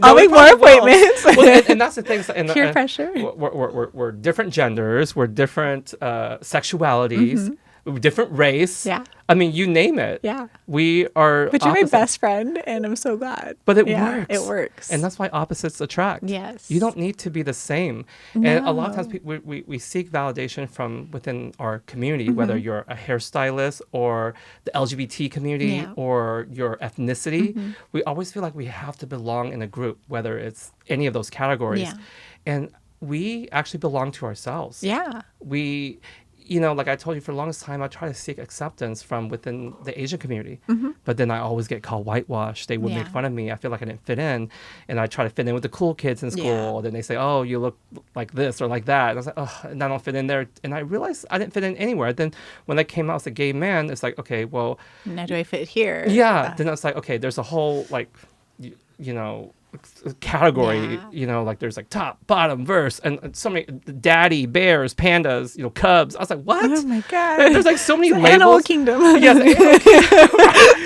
I'll make more appointments. And that's the thing. Peer pressure. We're different genders. We're different sexualities. Different race. Yeah. I mean, you name it. Yeah. We are. But you're my best friend, and I'm so glad. But it works. It works. And that's why opposites attract. Yes. You don't need to be the same. No. And a lot of times we seek validation from within our community, whether you're a hairstylist or the LGBT community or your ethnicity. We always feel like we have to belong in a group, whether it's any of those categories. Yeah. And we actually belong to ourselves. Yeah. We, like I told you, for the longest time, I try to seek acceptance from within the Asian community. But then I always get called whitewashed. They would make fun of me. I feel like I didn't fit in. And I try to fit in with the cool kids in school. Yeah. Then they say, oh, you look like this or like that. And I was like, oh, and I don't fit in there. And I realized I didn't fit in anywhere. Then when I came out as a gay man, it's like, okay, well. Now do I fit here? Yeah. Then it's like, okay, there's a whole, like, category, like there's like top, bottom, verse, and so many daddy, bears, pandas, cubs. I was like, what? Oh my God. There's like so many labels. Animal Kingdom. Yes, Animal Kingdom.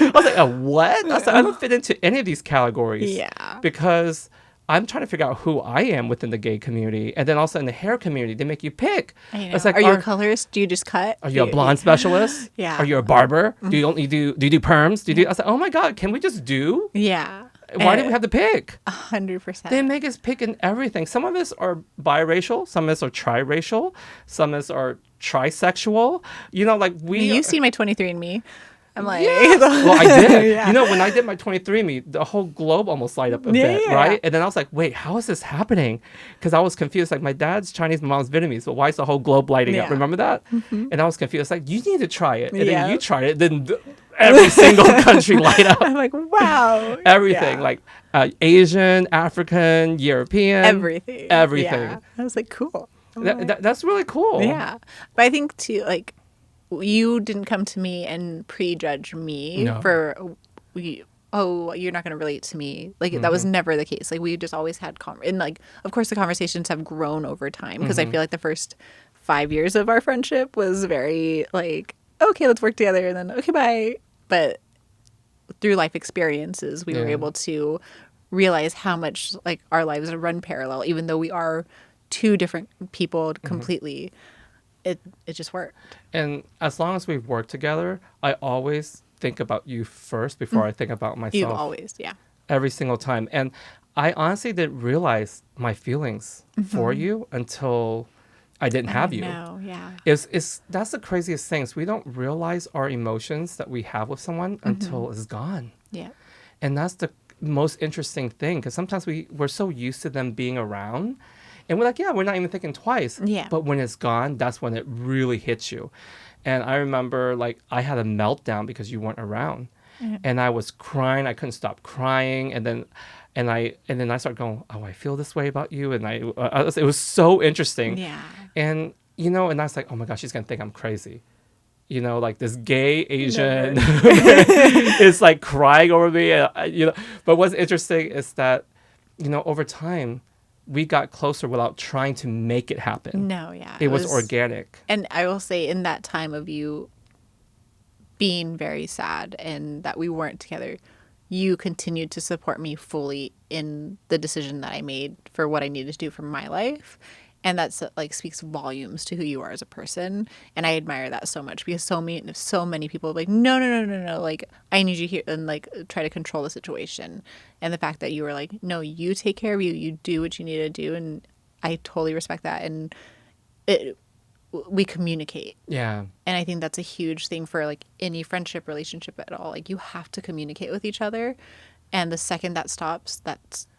I was like, what? I was like, I don't fit into any of these categories. Yeah. Because I'm trying to figure out who I am within the gay community. And then also in the hair community, they make you pick. I know. It's like, are you a colorist? Do you just cut? Are you a blonde specialist? Yeah. Are you a barber? Do you do perms? I was like, oh my God, can we just do? Yeah. Why do we have to pick? 100%. They make us pick in everything. Some of us are biracial. Some of us are triracial. Some of us are trisexual. Like we. You've seen my 23andMe. I'm like, Well, I did. Yeah. You know, when I did my 23andMe, the whole globe almost light up a bit, right? And then I was like, wait, how is this happening? Because I was confused. Like, my dad's Chinese, my mom's Vietnamese, but why is the whole globe lighting up? Remember that? And I was confused. Like, you need to try it. And then you tried it. Then every single country light up. I'm like, wow. Everything. Like, Asian, African, European. Everything. Yeah. I was like, cool. That's really cool. Yeah. But I think, too, like, you didn't come to me and prejudge me for, you're not going to relate to me. Like, that was never the case. Like, we just always had, and, like, of course, the conversations have grown over time because I feel like the first 5 years of our friendship was very, like, okay, let's work together, and then, okay, bye. But through life experiences, we were able to realize how much, like, our lives run parallel, even though we are two different people completely. It just worked. And as long as we've worked together, I always think about you first before I think about myself. You always, every single time. And I honestly didn't realize my feelings for you until I didn't have you. No, yeah. That's the craziest thing. We don't realize our emotions that we have with someone until it's gone. Yeah. And that's the most interesting thing, because sometimes we're so used to them being around. And we're like, we're not even thinking twice. Yeah. But when it's gone, that's when it really hits you. And I remember, like, I had a meltdown because you weren't around. And I was crying. I couldn't stop crying. And then I started going, oh, I feel this way about you. And it was so interesting. Yeah. And, you know, and I was like, oh my gosh, she's going to think I'm crazy. You know, like this gay Asian is like crying over me. You know, but what's interesting is that, you know, over time, we got closer without trying to make it happen. No, yeah. It was organic. And I will say, in that time of you being very sad and that we weren't together, you continued to support me fully in the decision that I made for what I needed to do for my life. And that's, like, speaks volumes to who you are as a person. And I admire that so much, because so many people are like, no, like, I need you here, and, like, try to control the situation. And the fact that you were like, no, you take care of you, you do what you need to do. And I totally respect that. And we communicate. Yeah. And I think that's a huge thing for, like, any friendship, relationship at all. Like, you have to communicate with each other. And the second that stops,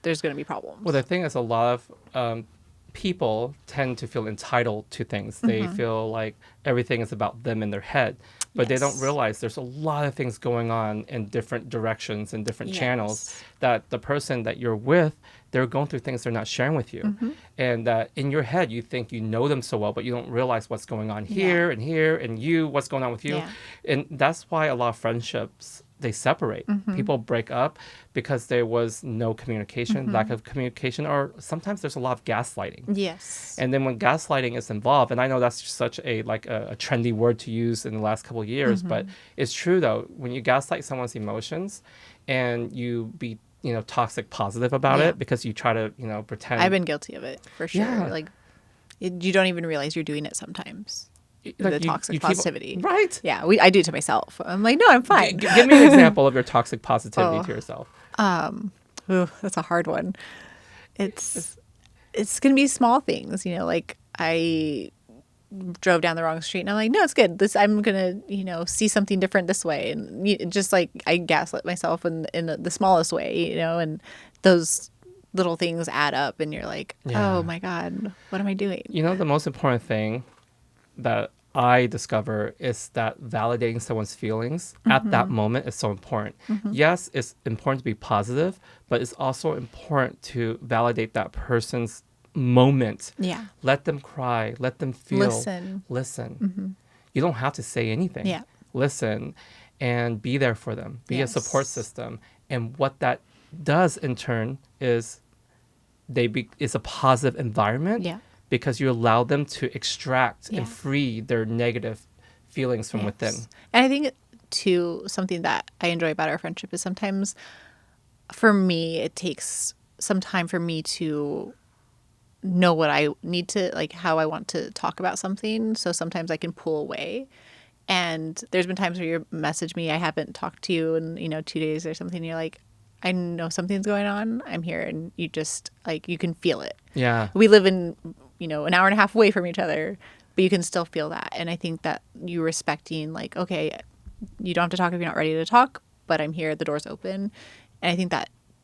there's going to be problems. Well, the thing is, a lot of people tend to feel entitled to things. They feel like everything is about them in their head, but they don't realize there's a lot of things going on in different directions and different channels, that the person that you're with, they're going through things they're not sharing with you. And in your head, you think you know them so well, but you don't realize what's going on here and here, and what's going on with you. And that's why a lot of friendships, they separate. People break up because there was no communication, lack of communication, or sometimes there's a lot of gaslighting. Yes. And then when gaslighting is involved, and I know that's such a trendy word to use in the last couple of years, but it's true though. When you gaslight someone's emotions and you be, you know, toxic positive about it, because you try to, you know, pretend. I've been guilty of it for sure. Yeah. Like, you don't even realize you're doing it sometimes. Like, the toxic positivity. Right. Yeah, I do it to myself. I'm like, no, I'm fine. Give me an example of your toxic positivity to yourself. Ooh, that's a hard one. It's going to be small things, you know, like I drove down the wrong street and I'm like, no, it's good. I'm going to, you know, see something different this way. And just like I gaslit myself in the smallest way, you know, and those little things add up and you're like, oh my God, what am I doing? You know, the most important thing that I discover is that validating someone's feelings at that moment is so important. Yes, it's important to be positive, but it's also important to validate that person's moment. Yeah. Let them cry. Let them feel. Listen. You don't have to say anything. Yeah. Listen and be there for them. Be a support system. And what that does in turn is it's a positive environment. Yeah. Because you allow them to extract and free their negative feelings from within. And I think, too, something that I enjoy about our friendship is sometimes, for me, it takes some time for me to know what I need to, like, how I want to talk about something. So sometimes I can pull away. And there's been times where you message me, I haven't talked to you in, you know, 2 days or something. And you're like, I know something's going on. I'm here. And you just, like, you can feel it. Yeah. We live in, you know, an hour and a half away from each other, but you can still feel that. And I think that you respecting, like, okay, you don't have to talk if you're not ready to talk, but I'm here, the door's open. And I think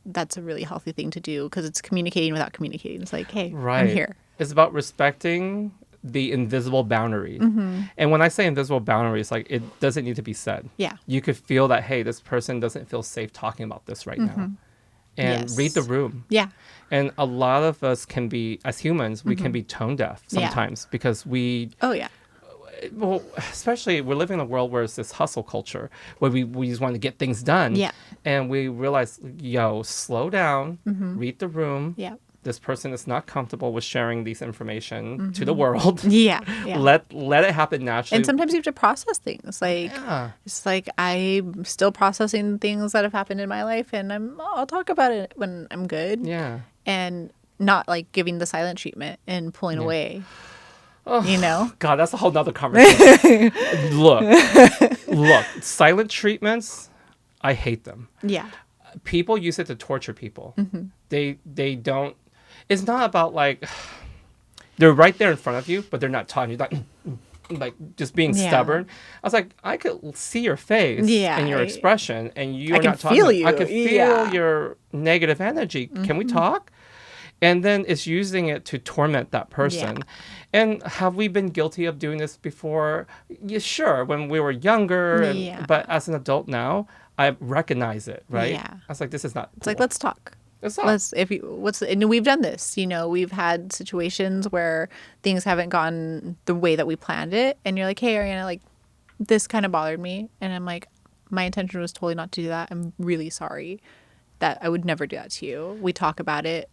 that's a really healthy thing to do because it's communicating without communicating. It's like, hey, I'm here. It's about respecting the invisible boundary. Mm-hmm. And when I say invisible boundaries, like it doesn't need to be said. Yeah. You could feel that, hey, this person doesn't feel safe talking about this right now. And read the room. Yeah. And a lot of us can be, as humans, we can be tone deaf sometimes because we... Oh, yeah. Well, especially we're living in a world where it's this hustle culture where we just want to get things done. Yeah. And we realize, slow down, read the room. Yeah. This person is not comfortable with sharing these information to the world. Yeah. Let it happen naturally. And sometimes you have to process things. Like, it's like I'm still processing things that have happened in my life, and I'll talk about it when I'm good. Yeah. And not like giving the silent treatment and pulling away. Oh, you know? God, that's a whole nother conversation. Look, silent treatments, I hate them. Yeah. People use it to torture people. They don't. It's not about like they're right there in front of you, but they're not talking. You're like just being stubborn. I was like, I could see your face and your expression, and you're not talking. Feel you. I could feel your negative energy. Can we talk? And then it's using it to torment that person. Yeah. And have we been guilty of doing this before? Yeah, sure, when we were younger. But as an adult now, I recognize it, right? Yeah. I was like, this is not It's cool. like, let's talk. And we've done this, we've had situations where things haven't gone the way that we planned it. And you're like, hey, Ariana, like this kind of bothered me. And I'm like, my intention was totally not to do that. I'm really sorry that I would never do that to you. We talk about it.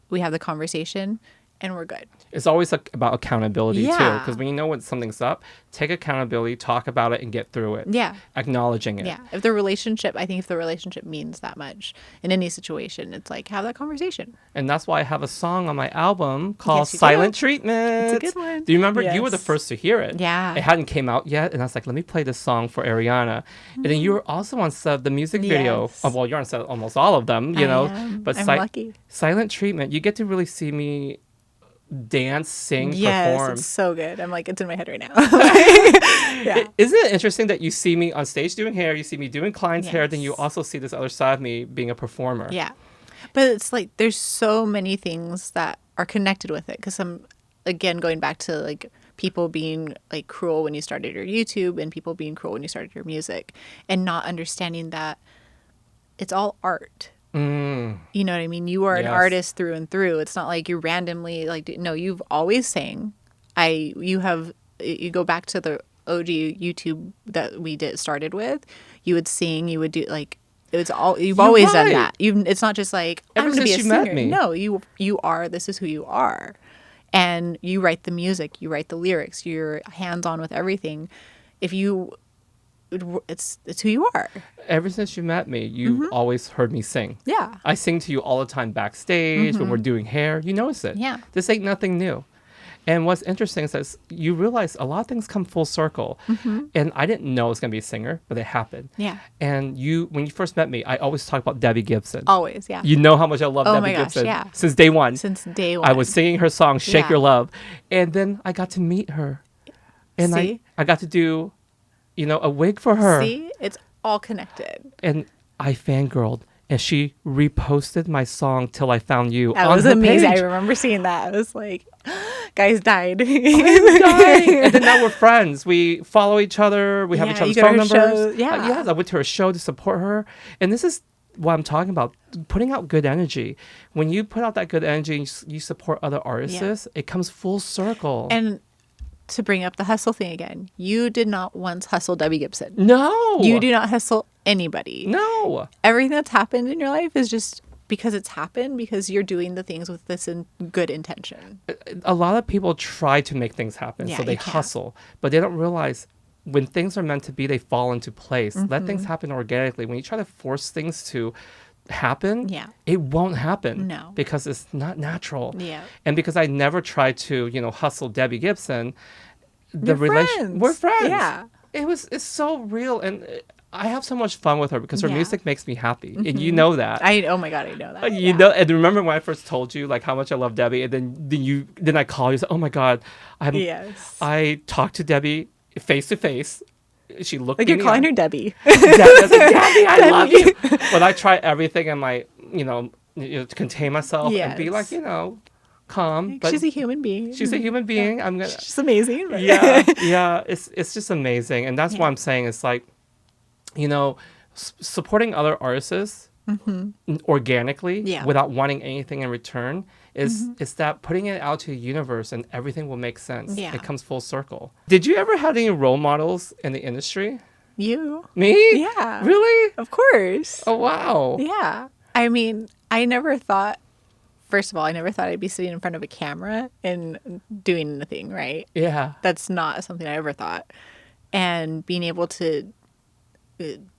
We have the conversation and we're good. It's always about accountability too. Yeah. Because when you know when something's up, take accountability, talk about it, and get through it. Yeah. Acknowledging it. Yeah. I think if the relationship means that much in any situation, it's like, have that conversation. And that's why I have a song on my album called Yes, you Silent do. Treatment. It's a good one. Do you remember? Yes. You were the first to hear it. Yeah. It hadn't came out yet. And I was like, let me play this song for Ariana. And then you were also on set of the music video. Yes. Oh, well, you're on set of almost all of them, you know. But I'm lucky. Silent Treatment, you get to really see me dance, sing, perform. It's so good. I'm like, it's in my head right now. Isn't it interesting that you see me on stage doing hair, you see me doing clients' hair, then you also see this other side of me being a performer. Yeah. But it's like there's so many things that are connected with it because I'm, again, going back to like people being like cruel when you started your YouTube and people being cruel when you started your music and not understanding that it's all art. You know what I mean? You are an artist through and through. It's not like you randomly no, you've always sang. You go back to the OG YouTube that we started with. You would sing, you would do like it's all you've always done that. It's not just like I'm going to be a singer. No, you are, this is who you are. And you write the music, you write the lyrics, you're hands-on with everything. It's who you are. Ever since you met me, you've always heard me sing. Yeah. I sing to you all the time backstage when we're doing hair. You notice it. Yeah. This ain't nothing new. And what's interesting is that you realize a lot of things come full circle. And I didn't know I was going to be a singer, but it happened. Yeah. And when you first met me, I always talk about Debbie Gibson. Always, yeah. You know how much I love Debbie my gosh, Gibson. yeah. Since day one. I was singing her song, Shake Yeah. Your Love. And then I got to meet her. And I got to do, a wig for her. See? It's all connected. And I fangirled. And she reposted my song Till I Found You. That on was her amazing. page. I remember seeing that. I was like, guys died. And then now we're friends. We follow each other. We have each other's phone numbers. Yeah. I went to her show to support her. And this is what I'm talking about. Putting out good energy. When you put out that good energy and you support other artists, it comes full circle. And to bring up the hustle thing again, you did not once hustle Debbie Gibson. No. You do not hustle anybody. No. Everything that's happened in your life is just because it's happened because you're doing the things with this good intention. A lot of people try to make things happen, so they hustle. But they don't realize when things are meant to be, they fall into place. Let things happen organically. When you try to force things to happen, it won't happen. No. Because it's not natural. Yeah. And because I never tried to, hustle Debbie Gibson, We're friends. Yeah. It's so real, and I have so much fun with her because her music makes me happy. And you know that. Oh my God, I know that. You know, and remember when I first told you like how much I love Debbie, and then I call you, say, oh my God, I talked to Debbie face to face she looked Like you're me calling up. her Debbie. Debbie, I was like, Debbie, I love you. But I try everything in my, to contain myself and be like, Yes. calm. But She's a human being. she's a human being. I'm gonna. She's amazing. But Yeah. It's just amazing, and that's what I'm saying. It's like, supporting other artists organically Yeah. without wanting anything in return is that putting it out to the universe and everything will make sense. Yeah. It comes full circle. Did you ever have any role models in the industry? You. Me? Yeah. Really? Of course. Oh, wow. Yeah. I mean, I never thought, first of all, I never thought I'd be sitting in front of a camera and doing anything, right? Yeah. That's not something I ever thought. And being able to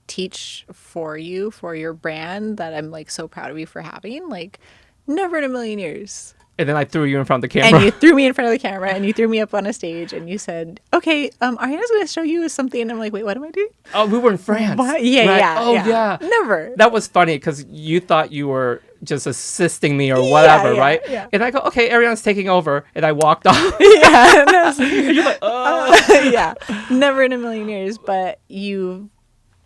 teach for your brand that I'm like so proud of you for having, like never in a million years. And then I threw you in front of the camera. And you threw me in front of the camera and you threw me up on a stage and you said, okay, Ariana's going to show you something. And I'm like, wait, what am I doing? Oh, we were in France. What? Yeah, right? yeah. Oh, yeah. Never. That was funny because you thought you were just assisting me or whatever, yeah, right? yeah. And I go, okay, Ariana's taking over. And I walked off. Yeah. And I was like, And you're like, oh. yeah. Never in a million years. But you've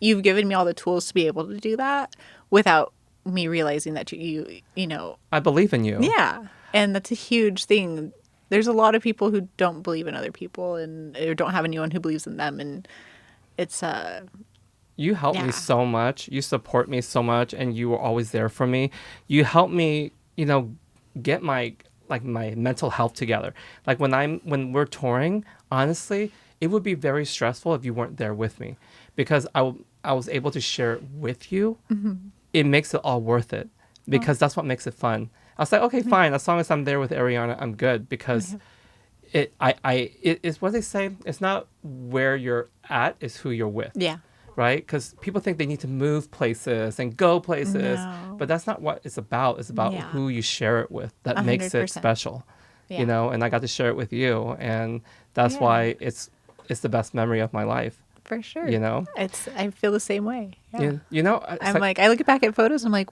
given me all the tools to be able to do that without me realizing that you know. I believe in you. Yeah. And that's a huge thing. There's a lot of people who don't believe in other people and or don't have anyone who believes in them. And it's You help me so much. You support me so much, and you were always there for me. You help me, get my mental health together. Like when we're touring, honestly, it would be very stressful if you weren't there with me, because I was able to share it with you. It makes it all worth it, because that's what makes it fun. I was like, okay, fine. As long as I'm there with Ariana, I'm good, because it's what they say. It's not where you're at, it's who you're with. Yeah. Right? Because people think they need to move places and go places, No. but that's not what it's about. It's about who you share it with that makes it 100%. special. Yeah. And I got to share it with you, and that's why it's the best memory of my life. For sure. I feel the same way. Yeah. It's I'm like, I look back at photos, I'm like,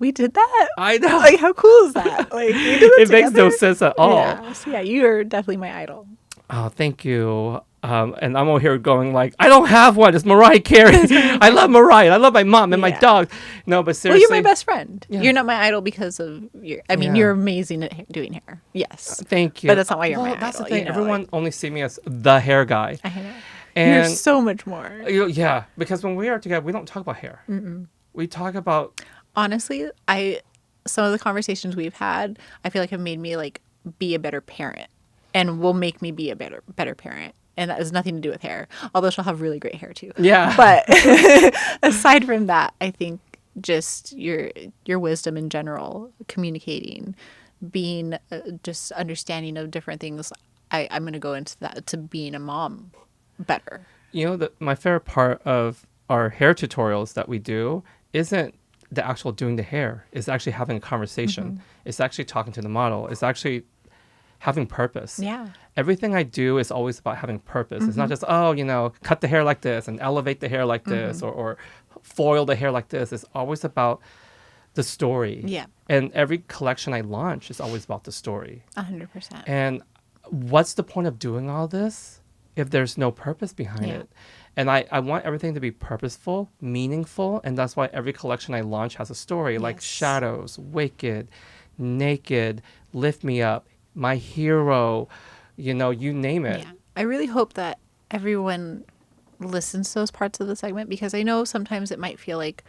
we did that? I know. Like, how cool is that? Like, we did that It makes no together? sense at all. Yeah. So, you're definitely my idol. Oh, thank you. And I'm over here going like, I don't have one. It's Mariah Carey. I love Mariah. I love my mom and my dog. No, but seriously. Well, you're my best friend. Yeah. You're not my idol because of you're amazing at doing hair. Yes. Thank you. But that's not why you're my idol. That's the thing. Everyone only see me as the hair guy. I know. And you're so much more. Yeah, because when we are together, we don't talk about hair. We talk about... Honestly, some of the conversations we've had, I feel like have made me like be a better parent, and will make me be a better parent. And that has nothing to do with hair, although she'll have really great hair too. Yeah. But aside from that, I think just your wisdom in general, communicating, being just understanding of different things. I'm going to go into that, to being a mom better. My favorite part of our hair tutorials that we do isn't the actual doing the hair. It's actually having a conversation. It's actually talking to the model. It's actually having purpose. Yeah. Everything I do is always about having purpose. It's not just, cut the hair like this and elevate the hair like this, or foil the hair like this. It's always about the story. Yeah. And every collection I launch is always about the story. 100%. And what's the point of doing all this if there's no purpose behind it? And I want everything to be purposeful, meaningful, and that's why every collection I launch has a story, like Shadows, Wicked, Naked, Lift Me Up, My Hero, you name it. Yeah. I really hope that everyone listens to those parts of the segment, because I know sometimes it might feel like,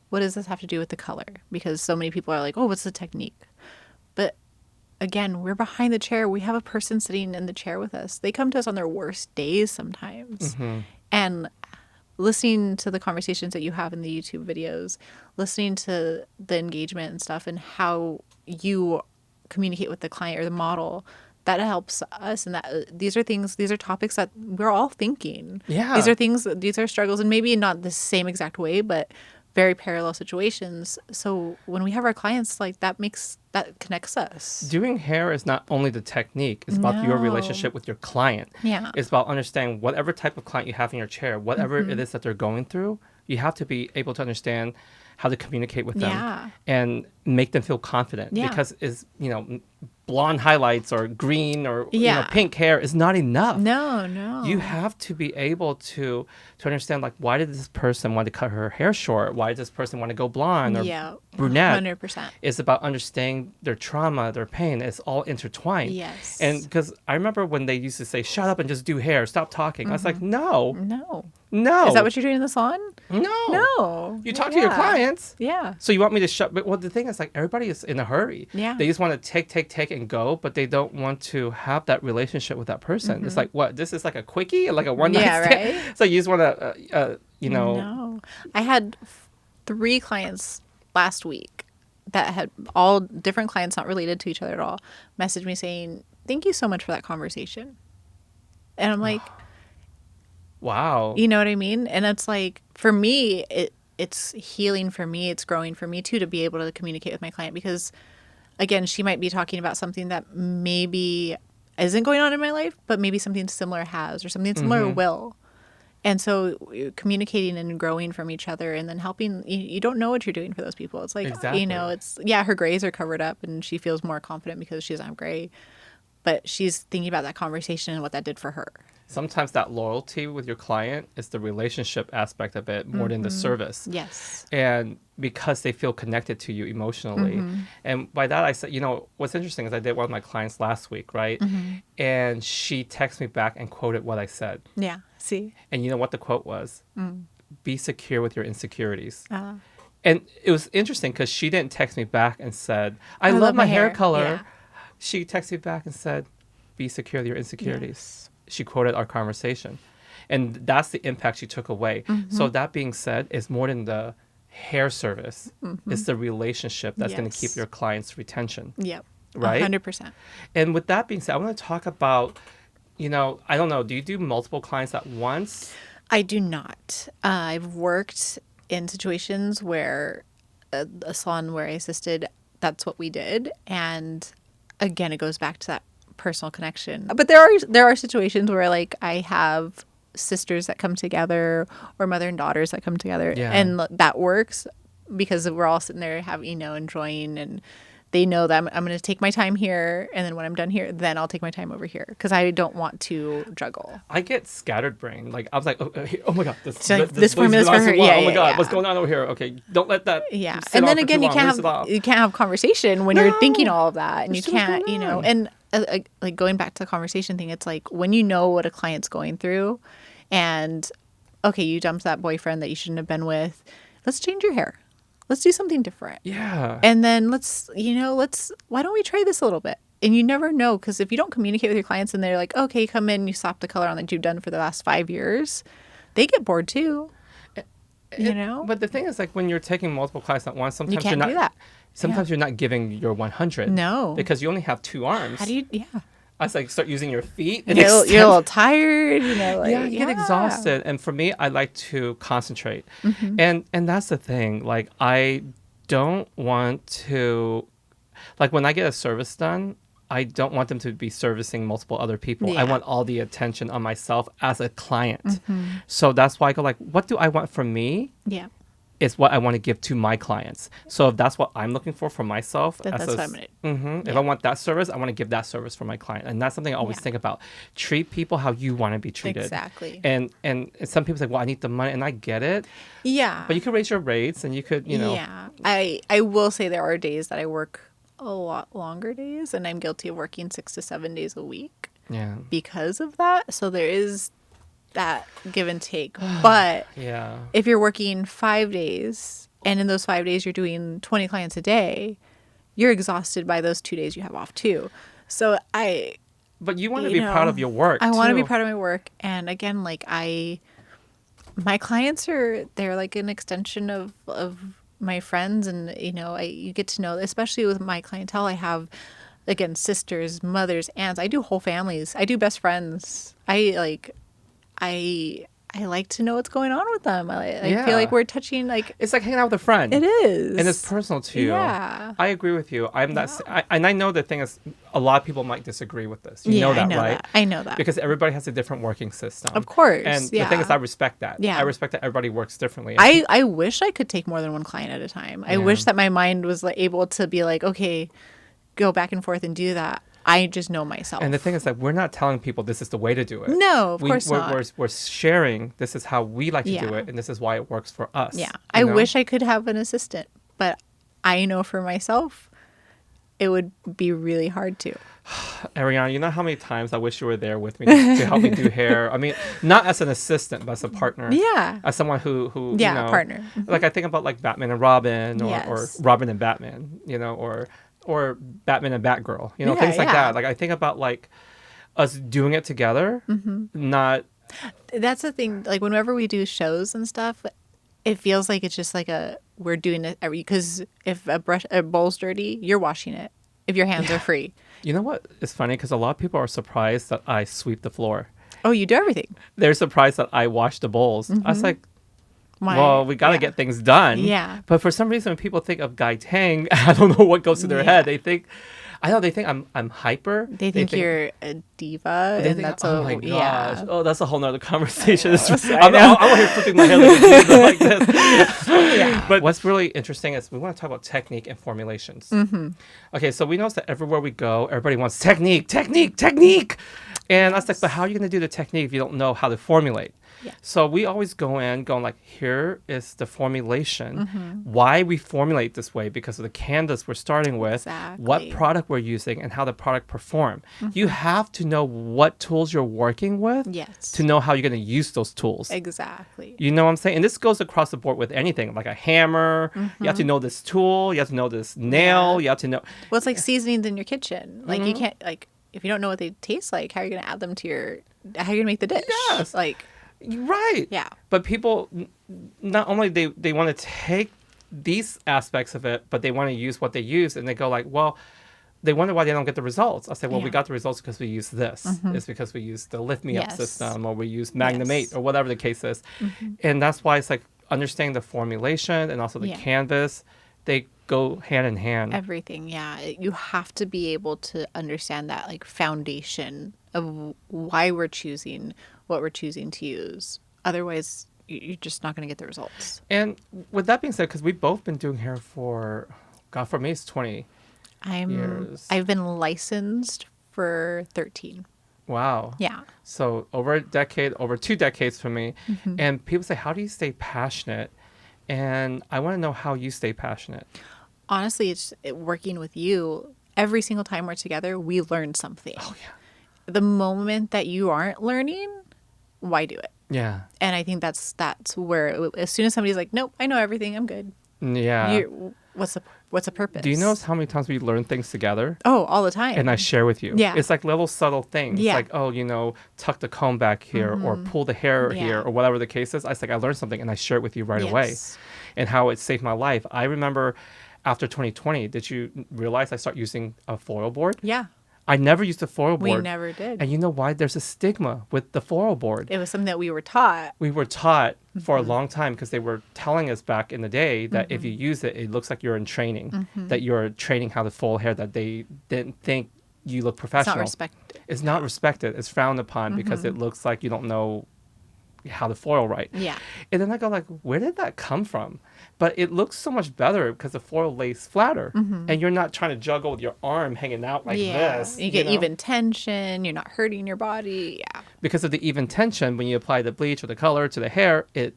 what does this have to do with the color? Because so many people are like, oh, what's the technique? But again, we're behind the chair. We have a person sitting in the chair with us. They come to us on their worst days sometimes. And listening to the conversations that you have in the YouTube videos, listening to the engagement and stuff, and how you communicate with the client or the model, that helps us. And that these are topics that we're all thinking. Yeah. These are struggles, and maybe not the same exact way, but very parallel situations. So when we have our clients, like that connects us. Doing hair is not only the technique, it's about your relationship with your client. Yeah. It's about understanding whatever type of client you have in your chair, whatever it is that they're going through, you have to be able to understand how to communicate with them and make them feel confident. Yeah. Because blonde highlights or green or Yeah. pink hair is not enough. No. You have to be able to understand, like, why did this person want to cut her hair short? Why did this person want to go blonde or brunette? 100%. It's about understanding their trauma, their pain. It's all intertwined. Yes. And because I remember when they used to say, shut up and just do hair, stop talking. I was like, no. Is that what you're doing in the salon? No. You talk to your clients. Yeah. So you want me to shut? But the thing is, like, everybody is in a hurry. Yeah. They just want to take and go, but they don't want to have that relationship with that person. It's like, what? This is like a quickie, like a one night stand. Right? So you just want to, No. I had 3 clients last week that had all different clients, not related to each other at all, message me saying, "Thank you so much for that conversation." And I'm like, wow. you know what I mean? And it's like, for me, it's healing for me. It's growing for me too, to be able to communicate with my client, because again, she might be talking about something that maybe isn't going on in my life, but maybe something similar has, or something similar will. And so communicating and growing from each other, and then helping, you don't know what you're doing for those people. It's like, it's, her grays are covered up and she feels more confident because she doesn't have gray, but she's thinking about that conversation and what that did for her. Sometimes that loyalty with your client is the relationship aspect of it more than the service. Yes. And because they feel connected to you emotionally. And by that I said, what's interesting is I did one of my clients last week, right? And she texted me back and quoted what I said. Yeah. See? And you know what the quote was? Be secure with your insecurities. And it was interesting because she didn't text me back and said, I love my hair color. Yeah. She texted me back and said, be secure with your insecurities. Yes. She quoted our conversation. And that's the impact she took away. So that being said, it's more than the hair service. It's the relationship that's going to keep your client's retention. Yep. Right? 100%. And with that being said, I want to talk about, I don't know, do you do multiple clients at once? I do not. I've worked in situations where a salon where I assisted, that's what we did. And again, it goes back to that personal connection. But there are situations where, like, I have sisters that come together, or mother and daughters that come together, and that works because we're all sitting there enjoying, and they know that I'm going to take my time here, and then when I'm done here, then I'll take my time over here, because I don't want to juggle. I get scattered brain. Like, I was like, oh my God, this formula is for her. Oh my God, what's going on over here? Okay, don't let that. Yeah, and then again, you can't have conversation when you're thinking all of that, and you can't, and like going back to the conversation thing, it's like when you know what a client's going through, and okay, you dumped that boyfriend that you shouldn't have been with. Let's change your hair. Let's do something different. Yeah. And then why don't we try this a little bit? And you never know, because if you don't communicate with your clients and they're like, okay, come in, you slap the color on that you've done for the last 5 years, they get bored too. But the thing is, like, when you're taking multiple clients at once, sometimes you can't you're not. Do that. Sometimes you're not giving your 100. No. Because you only have 2 arms. How do you? Yeah. I was like, start using your feet. And you're a little tired, you get exhausted. And for me, I like to concentrate. And that's the thing. Like, I don't want to, like, when I get a service done, I don't want them to be servicing multiple other people. Yeah. I want all the attention on myself as a client. So that's why I go, like, what do I want from me? Yeah. Is what I want to give to my clients. So if that's what I'm looking for myself, that's what I'm gonna do. If I want that service, I want to give that service for my client, and that's something I always think about. Treat people how you want to be treated. Exactly. And some people say, "Well, I need the money," and I get it. Yeah. But you could raise your rates, and you could, Yeah. I will say there are days that I work a lot longer days, and I'm guilty of working 6 to 7 days a week. Yeah. Because of that, so there is that give and take. But if you're working 5 days, and in those 5 days you're doing 20 clients a day, you're exhausted by those 2 days you have off too. So but you want to be proud of your work. I want to be proud of my work. And again, like, my clients they're like an extension of my friends, and you get to know, especially with my clientele, I have, again, sisters, mothers, aunts. I do whole families. I do best friends. I like to know what's going on with them. I feel like we're touching, like, it's like hanging out with a friend. It is, and it's personal to you. Yeah, I agree with you. And I know the thing is, a lot of people might disagree with this. You know that, right? I know that, because everybody has a different working system. Of course, and the thing is, I respect that. Yeah, I respect that everybody works differently. I wish I could take more than one client at a time. I wish that my mind was able to be like, okay, go back and forth and do that. I just know myself. And the thing is that we're not telling people this is the way to do it. No, of course not. We're sharing this is how we like to do Yeah. it, and this is why it works for us. Yeah. you I know? wish I could have an assistant, but I know for myself, it would be really hard to. Ariana, you know how many times I wish you were there with me to help me do hair? I mean, not as an assistant, but as a partner. Yeah. As someone who Yeah, you know, partner. Like I think about like Batman and Robin, or Yes. Robin and Batman, you know, or Batman and Batgirl, you know, Yeah, things like yeah. that. Like I think about like us doing it together, not. That's the thing. Like whenever we do shows and stuff, it feels like it's just like we're doing it because if a bowl's dirty, you're washing it. If your hands are free. You know what? It's funny because a lot of people are surprised that I sweep the floor. Oh, you do everything. They're surprised that I wash the bowls. I was like, Why? well, we got to Yeah. get things done. Yeah. But for some reason, when people think of Guy Tang, I don't know what goes through their Yeah. head. They think I'm hyper. They think you're a diva, They and think, that's oh my gosh, yeah. oh, that's a whole nother conversation. I I'm know. over here flipping my hair like this. Yeah. But what's really interesting is we want to talk about technique and formulations. Okay, so we notice that everywhere we go, everybody wants technique. And I was like, but how are you going to do the technique if you don't know how to formulate? Yeah. So we always go in going like, here is the formulation, why we formulate this way because of the canvas we're starting with, what Exactly. product we're using, and how the product perform. You have to know what tools you're working with Yes. to know how you're going to use those tools. Exactly. You know what I'm saying? And this goes across the board with anything, like a hammer. You have to know this tool. You have to know this nail. Yeah. You have to know. Well, it's like seasonings in your kitchen. Like you can't if you don't know what they taste like, how are you going to add them to how are you going to make the dish? Yes. Like Right. Yeah. But people, not only they want to take these aspects of it, but they want to use what they use, and they go like, well, they wonder why they don't get the results. I say, well, we Yeah. got the results because we use this. It's because we use the Lift Me Up Yes. system, or we use Magnum 8, Yes. or whatever the case is. And that's why it's like understanding the formulation and also the Yeah. canvas. They go hand in hand. everything, yeah. You have to be able to understand that like foundation of why we're choosing what we're choosing to use. Otherwise, you're just not going to get the results. And with that being said, because we've both been doing hair for me, it's 20 years. I've been licensed for 13. Wow. Yeah. So over a decade, over 2 decades for me. And people say, how do you stay passionate? And I want to know how you stay passionate. Honestly, working with you. Every single time we're together, we learn something. Oh, yeah. The moment that you aren't learning, why do it? Yeah. And I think that's where as soon as somebody's like, nope, I know everything, I'm good. Yeah. What's the purpose? Do you notice how many times we learn things together? Oh, all the time. And I share with you. Yeah. It's like little subtle things. Yeah. Like, oh, tuck the comb back here or pull the hair Yeah. here or whatever the case is. I learned something and I share it with you right away. Yes. And how it saved my life. I remember after 2020, did you realize I started using a foil board? Yeah. I never used a foil We board. never did. And you know why? There's a stigma with the foil board. It was something that we were taught. We were taught for a long time because they were telling us back in the day that if you use it, it looks like you're in training, that you're training how to foil hair, that they didn't think you look It's professional. not respected. It's not respected. It's frowned upon because it looks like you don't know how to foil right. Yeah. And then I go like, where did that come from? But it looks so much better because the foil lays flatter and you're not trying to juggle with your arm hanging out like this. You get know? even tension. You're not hurting your body. Yeah. Because of the even tension, when you apply the bleach or the color to the hair, it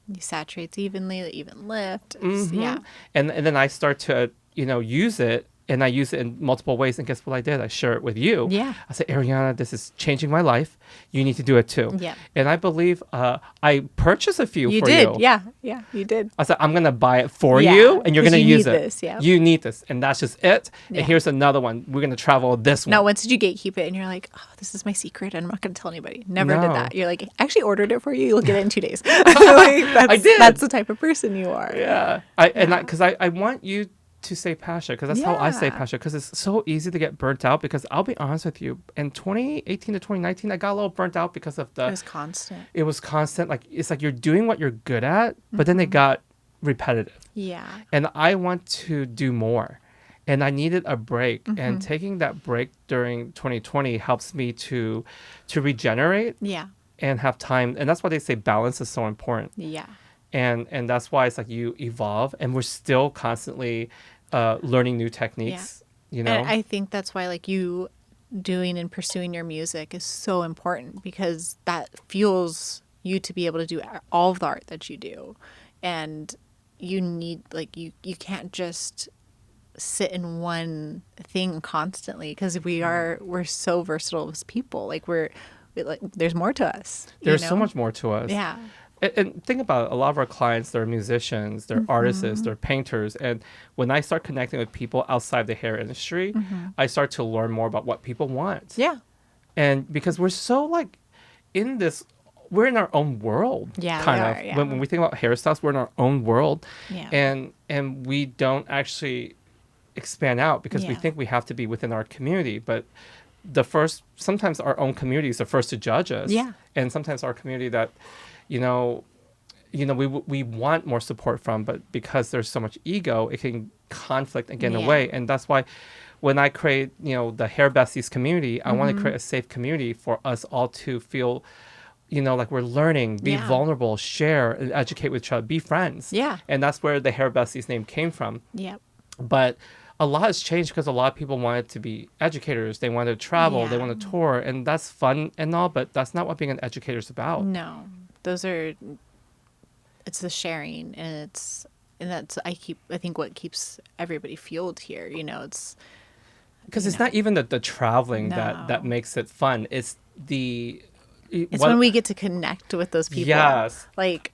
You saturates evenly, the even lift. It's- Yeah. and then I start to use it, and I use it in multiple ways. And guess what I did? I share it with you. Yeah. I said, Ariana, this is changing my life. You need to do it too. Yeah. And I believe I purchased a few You for did. you. Yeah. Yeah. You did. I said, I'm going to buy it for Yeah, you, and you're 'cause going to you use need it. this, yeah. You need this. And that's just it. Yeah. And here's another one. We're going to travel this one. Now, once did you gatekeep it and you're like, oh, this is my secret and I'm not going to tell anybody? Never No. did that. You're like, I actually ordered it for you. You'll get it in 2 days. I did. That's the type of person you are. Yeah. Because I want you to stay passionate, because that's how I stay Yeah. passionate, because it's so easy to get burnt out. Because I'll be honest with you, in 2018 to 2019, I got a little burnt out because of It was constant. it was constant. Like, it's like you're doing what you're good at, but then it got repetitive. Yeah. And I want to do more. And I needed a break. And taking that break during 2020 helps me to regenerate Yeah. and have time. And that's why they say balance is so important. Yeah. And that's why it's like you evolve, and we're still constantly learning new techniques. you know? And I think that's why like you doing and pursuing your music is so important, because that fuels you to be able to do all of the art that you do. And you need like you can't just sit in one thing constantly, because we're so versatile as people. Like like there's more to us. There's so much more to us. Yeah. And think about it, a lot of our clients, they're musicians, they're artists, they're painters. And when I start connecting with people outside the hair industry, I start to learn more about what people want. Yeah. And because we're so like in this, we're in our own world. Yeah, kind we of. are, yeah. When we think about hairstyles, we're in our own world. Yeah. And we don't actually expand out because we Yeah. think we have to be within our community. But sometimes our own community is the first to judge us. Yeah. And sometimes our community that, we want more support from, but because there's so much ego, it can conflict and get in the Yeah. way. And that's why when I create, the Hairbesties community, I want to create a safe community for us all to feel, like we're learning, be Yeah. vulnerable, share, and educate with each other, be friends. Yeah. And that's where the Hairbesties name came from. Yep. But a lot has changed because a lot of people wanted to be educators. They wanted to travel. They Yeah. want to tour. And that's fun and all, but that's not what being an educator is about. No. It's the sharing, and that's I think what keeps everybody fueled here. It's Because it's not even the traveling No. that makes it fun. It's when we get to connect with those people. Yes. Like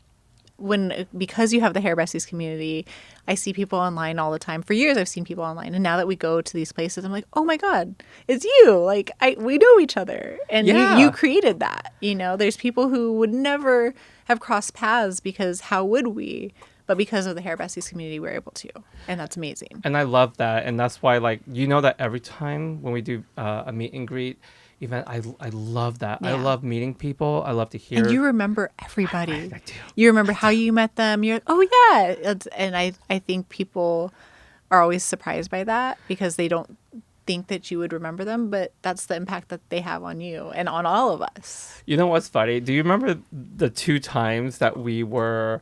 because you have the Hairbesties community, I see people online all the time. For years, I've seen people online, and now that we go to these places, I'm like, oh my god, it's you! Like we know each other, and Yeah. you created that. There's people who would never have crossed paths, because how would we? But because of the Hairbesties community, we're able to, and that's amazing. And I love that. And that's why, that every time when we do a meet and greet event, I love that. I Yeah. love meeting people. I love to hear. And you remember everybody. I do. You remember how you met them. You're like, oh yeah. And I think people are always surprised by that, because they don't think that you would remember them, but that's the impact that they have on you and on all of us. You know what's funny? Do you remember the 2 times that we were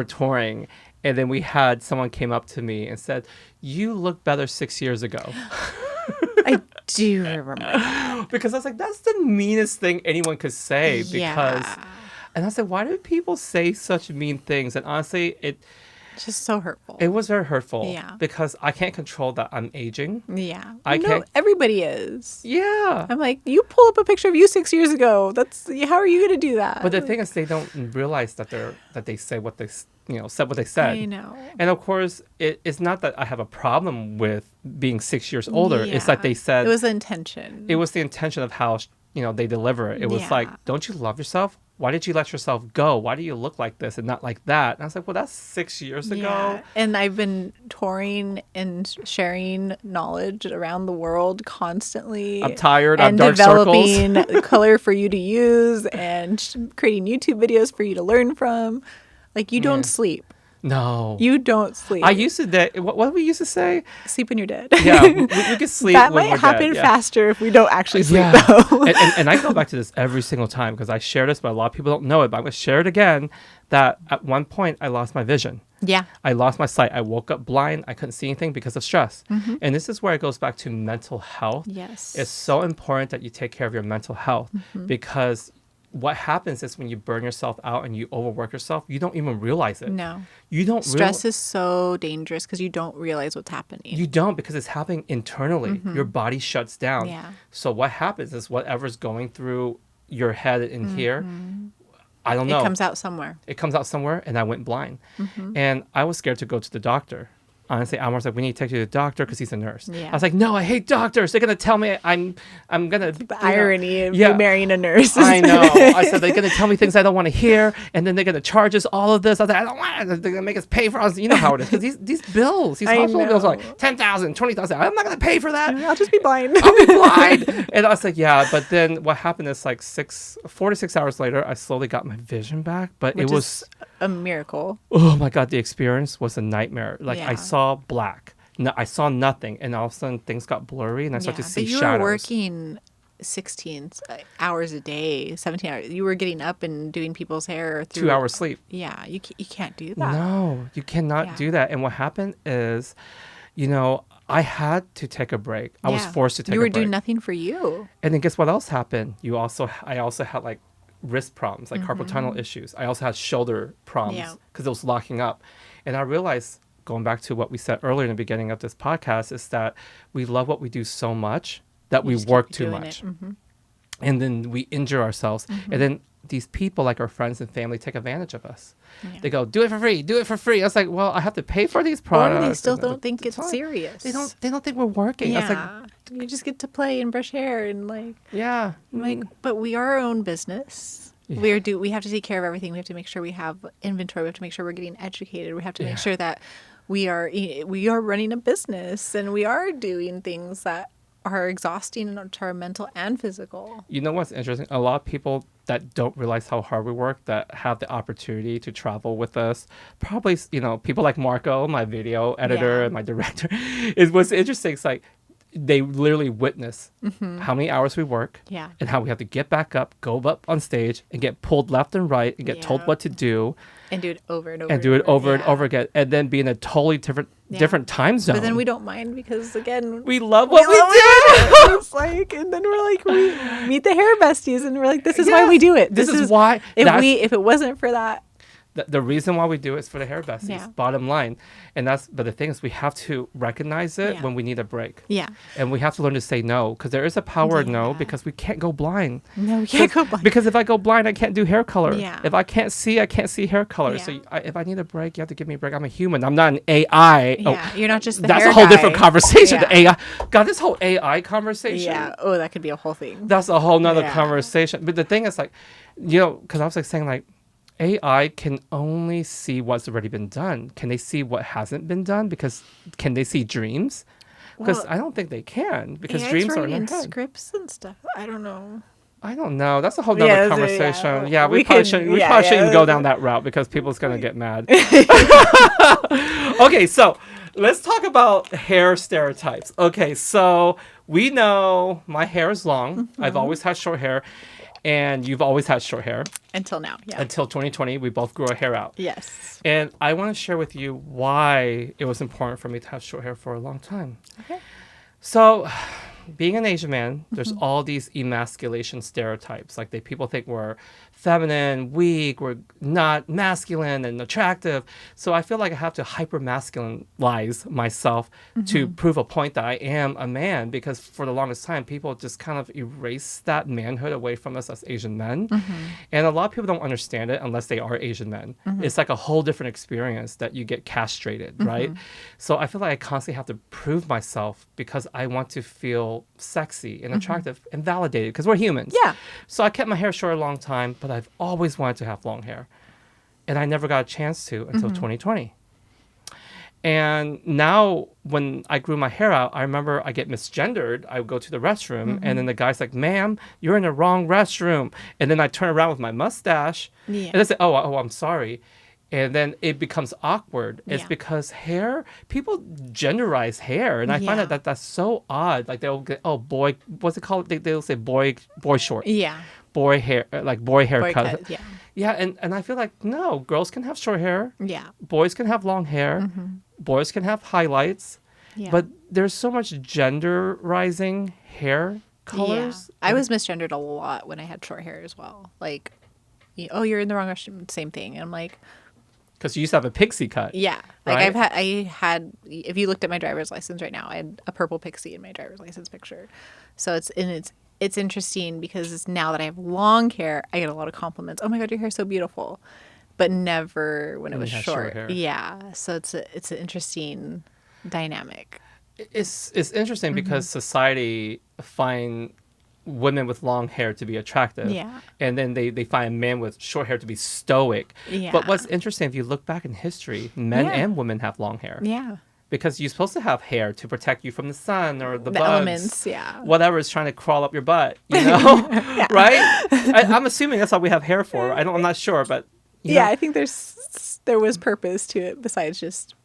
touring, and then we had someone came up to me and said, "You look better 6 years ago." I do remember. Because I was like, that's the meanest thing anyone could say. Yeah. And I was like, why do people say such mean things? And honestly, It's just so hurtful. it was very hurtful. Yeah. Because I can't control that I'm aging. Yeah. I can't- Everybody is. Yeah. I'm like, you pull up a picture of you 6 years ago. How are you going to do that? But the thing is, they don't realize that they say what they said what they said. I know. And of course, it's not that I have a problem with being 6 years older. It's like they said it was the intention. it was the intention of how they deliver it. It was Yeah. like, don't you love yourself? Why did you let yourself go? Why do you look like this and not like that? And I was like, well, that's 6 years ago. Yeah. And I've been touring and sharing knowledge around the world constantly. I'm tired. And I'm dark circles. developing color for you to use, and creating YouTube videos for you to learn from. Like, you don't sleep. No. You don't sleep. I used to, what did we used to say? sleep when you're dead. Yeah, we could sleep That when might we're happen dead. Yeah. faster if we don't actually sleep, Yeah. though. and I go back to this every single time because I share this, but a lot of people don't know it. But I'm going to share it again, that at one point I lost my vision. Yeah. I lost my sight. I woke up blind. I couldn't see anything because of stress. And this is where it goes back to mental health. Yes. It's so important that you take care of your mental health because what happens is when you burn yourself out and you overwork yourself, you don't even realize it. No. You don't Stress is so dangerous because you don't realize what's happening. You don't, because it's happening internally. Your body shuts down. Yeah. So what happens is whatever's going through your head in here, I don't know. It comes out somewhere. It comes out somewhere, and I went blind. And I was scared to go to the doctor. Honestly, I was like, we need to take you to the doctor because he's a nurse. Yeah. I was like, no, I hate doctors. They're going to tell me I'm going to... The irony of Yeah. you marrying a nurse. I know. I said, they're going to tell me things I don't want to hear, and then they're going to charge us all of this. I was like, I don't want it. They're going to make us pay for us. You know how it is. Because these bills, these I hospital bills are know. like $10,000, $20,000. I'm not going to pay for that. I'll just be blind. I'll be blind. And I was like, yeah. But then what happened is 4 to 6 hours later, I slowly got my vision back. But Which it was, is a miracle. oh my God, the experience was a nightmare. Like Yeah. I saw black. No, I saw nothing. And all of a sudden things got blurry and I started to see but you shadows. were working 16 hours a day, 17 hours. You were getting up and doing people's hair. 2 hours sleep. Yeah, you can't do that. No, you cannot Yeah. do that. And what happened is, I had to take a break. I was forced to take a break. You were doing nothing for you. And then guess what else happened? I also had like wrist problems, like carpal tunnel issues. I also had shoulder problems because it was locking up. And I realized, going back to what we said earlier in the beginning of this podcast, is that we love what we do so much that we work too much. And then we injure ourselves. And then these people, like our friends and family, take advantage of us. They go, do it for free, do it for free. I was like, well, I have to pay for these products. Or they still don't think it's serious. They don't think we're working. I was like, you just get to play and brush hair and like, like, but we are our own business. We have to take care of everything. We have to make sure we have inventory. We have to make sure we're getting educated. We have to make sure that we are running a business and we are doing things that are exhausting to our mental and physical. You know what's interesting? A lot of people that don't realize how hard we work, that have the opportunity to travel with us, probably, people like Marco, my video editor and my director, is what's interesting. It's like they literally witness how many hours we work and how we have to get back up, go up on stage and get pulled left and right and get told what to do. And do it over and over. And do it over and over again. And then be in a totally different time zone. But then we don't mind because, again, we love what we do. It's like, and then we're like, we meet the Hairbesties and we're like, this is why we do it. This is why. If it wasn't for that. The reason why we do it is for the Hairbesties, bottom line. But the thing is, we have to recognize it when we need a break. Yeah. And we have to learn to say no, because there is a power in no, because we can't go blind. No, we can't go blind. Because if I go blind, I can't do hair color. Yeah. If I can't see hair color. Yeah. So if I need a break, you have to give me a break. I'm a human. I'm not an AI. Yeah, you're not just the That's hair a whole guy. different conversation. Yeah. The AI. God, this whole AI conversation. Yeah. Oh, that could be a whole thing. That's a whole nother conversation. But the thing is, like, because I was like saying, like, AI can only see what's already been done. Can they see what hasn't been done? Because can they see dreams? Because I don't think they can. Because AI's dreams are in their writing head. Scripts and stuff. I don't know. That's a whole nother conversation. Yeah, we probably shouldn't even go down that route because people's gonna get mad. Okay, so let's talk about hair stereotypes. Okay, so we know my hair is long. I've always had short hair. And you've always had short hair. Until now, yeah. Until 2020, we both grew our hair out. Yes. And I want to share with you why it was important for me to have short hair for a long time. Okay. So, being an Asian man, there's all these emasculation stereotypes. Like people think we're feminine, weak, we're not masculine and attractive. So I feel like I have to hyper-masculinize myself to prove a point that I am a man, because for the longest time, people just kind of erase that manhood away from us as Asian men. And a lot of people don't understand it unless they are Asian men. It's like a whole different experience that you get castrated, right? So I feel like I constantly have to prove myself because I want to feel sexy and attractive and validated, because we're humans. Yeah. So I kept my hair short a long time, but I've always wanted to have long hair. And I never got a chance to until 2020. And now when I grew my hair out, I remember I get misgendered. I would go to the restroom and then the guy's like, ma'am, you're in the wrong restroom. And then I turn around with my mustache and I say, oh, I'm sorry. And then it becomes awkward. It's because hair, people genderize hair. And I find that that's so odd. Like they'll get, boy, what's it called? They'll say boy short. Yeah. Boy hair, like boy haircut. Yeah. Yeah. And I feel like, no, girls can have short hair. Yeah. Boys can have long hair. Boys can have highlights. Yeah. But there's so much genderizing hair colors. Yeah. I was misgendered a lot when I had short hair as well. Like, you're in the wrong restroom. Same thing. And I'm like, because you used to have a pixie cut. Yeah. Like right? I had, if you looked at my driver's license right now, I had a purple pixie in my driver's license picture. So it's interesting because now that I have long hair, I get a lot of compliments. Oh my God, your hair's so beautiful. But never when it was short. Hair. Yeah. So it's an interesting dynamic. It's interesting because society find women with long hair to be attractive. Yeah. And then they find men with short hair to be stoic. Yeah. But what's interesting, if you look back in history, men and women have long hair. Yeah. Because you're supposed to have hair to protect you from the sun or the bugs, elements, whatever is trying to crawl up your butt, right? I'm assuming that's all we have hair for. I'm not sure, but I think there was purpose to it besides just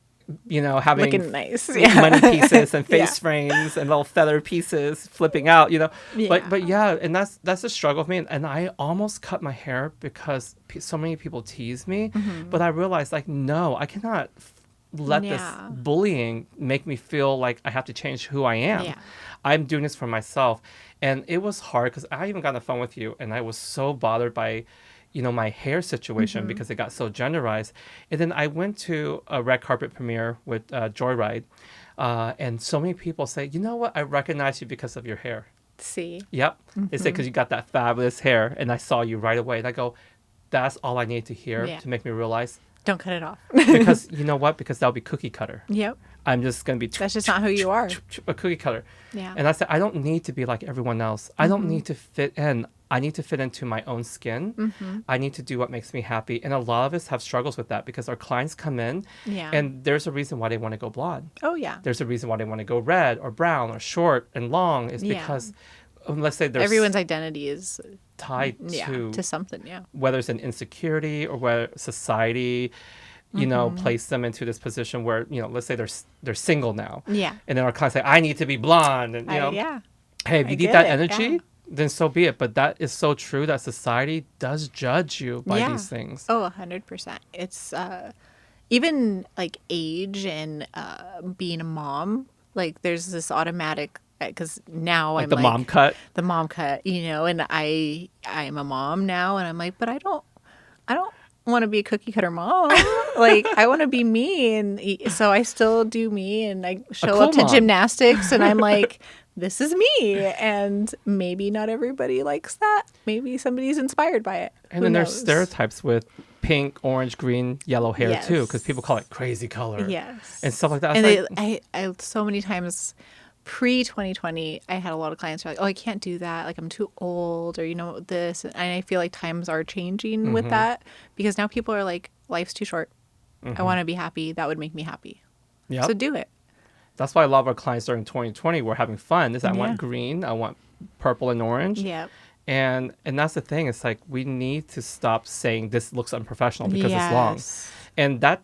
having looking nice, money pieces and face frames and little feather pieces flipping out, But and that's a struggle with me. And I almost cut my hair because so many people tease me, but I realized no, I cannot let this Yeah. bullying make me feel like I have to change who I am. Yeah. I'm doing this for myself. And it was hard because I even got on the phone with you and I was so bothered by, my hair situation because it got so genderized. And then I went to a red carpet premiere with Joyride. And so many people say, you know what? I recognize you because of your hair. See? Yep. They say, because you got that fabulous hair. And I saw you right away. And I go, that's all I need to hear Yeah. to make me realize. Don't cut it off. Because you know what? Because that'll be cookie cutter. Yep. I'm just going to be That's just not who you are. a cookie cutter. Yeah. And I said, I don't need to be like everyone else. I don't need to fit in. I need to fit into my own skin. I need to do what makes me happy. And a lot of us have struggles with that because our clients come in Yeah. and there's a reason why they want to go blonde. Oh, yeah. There's a reason why they want to go red or brown or short and long. It's Yeah. because, let's say, there's Everyone's identity is tied to something. Yeah. whether it's an insecurity or whether society, place them into this position where, let's say they're single now. Yeah. And then our clients say, I need to be blonde. And, Yeah. hey, if I you get need that it, energy, yeah. then so be it. But that is so true that society does judge you by these things. Oh, 100%. It's even like age and being a mom. Like there's this automatic because now Like I'm the like mom cut. the mom cut, and I'm a mom now, and I'm like, but I don't want to be a cookie cutter mom. Like I want to be me, and so I still do me, and I show cool up to mom. gymnastics, and I'm like, this is me, and maybe not everybody likes that. Maybe somebody's inspired by it. And Who then there's knows? stereotypes with pink, orange, green, yellow hair Yes. too, because people call it crazy color. Yes. And stuff like that. And It's I so many times pre-2020, I had a lot of clients who are like, oh, I can't do that. Like I'm too old or, this. And I feel like times are changing with that because now people are like, life's too short. I want to be happy. That would make me happy. Yep. So do it. That's why a lot of our clients during 2020 were having fun. I Yeah. want green, I want purple and orange. Yeah. And that's the thing. It's like we need to stop saying this looks unprofessional because it's long. And that,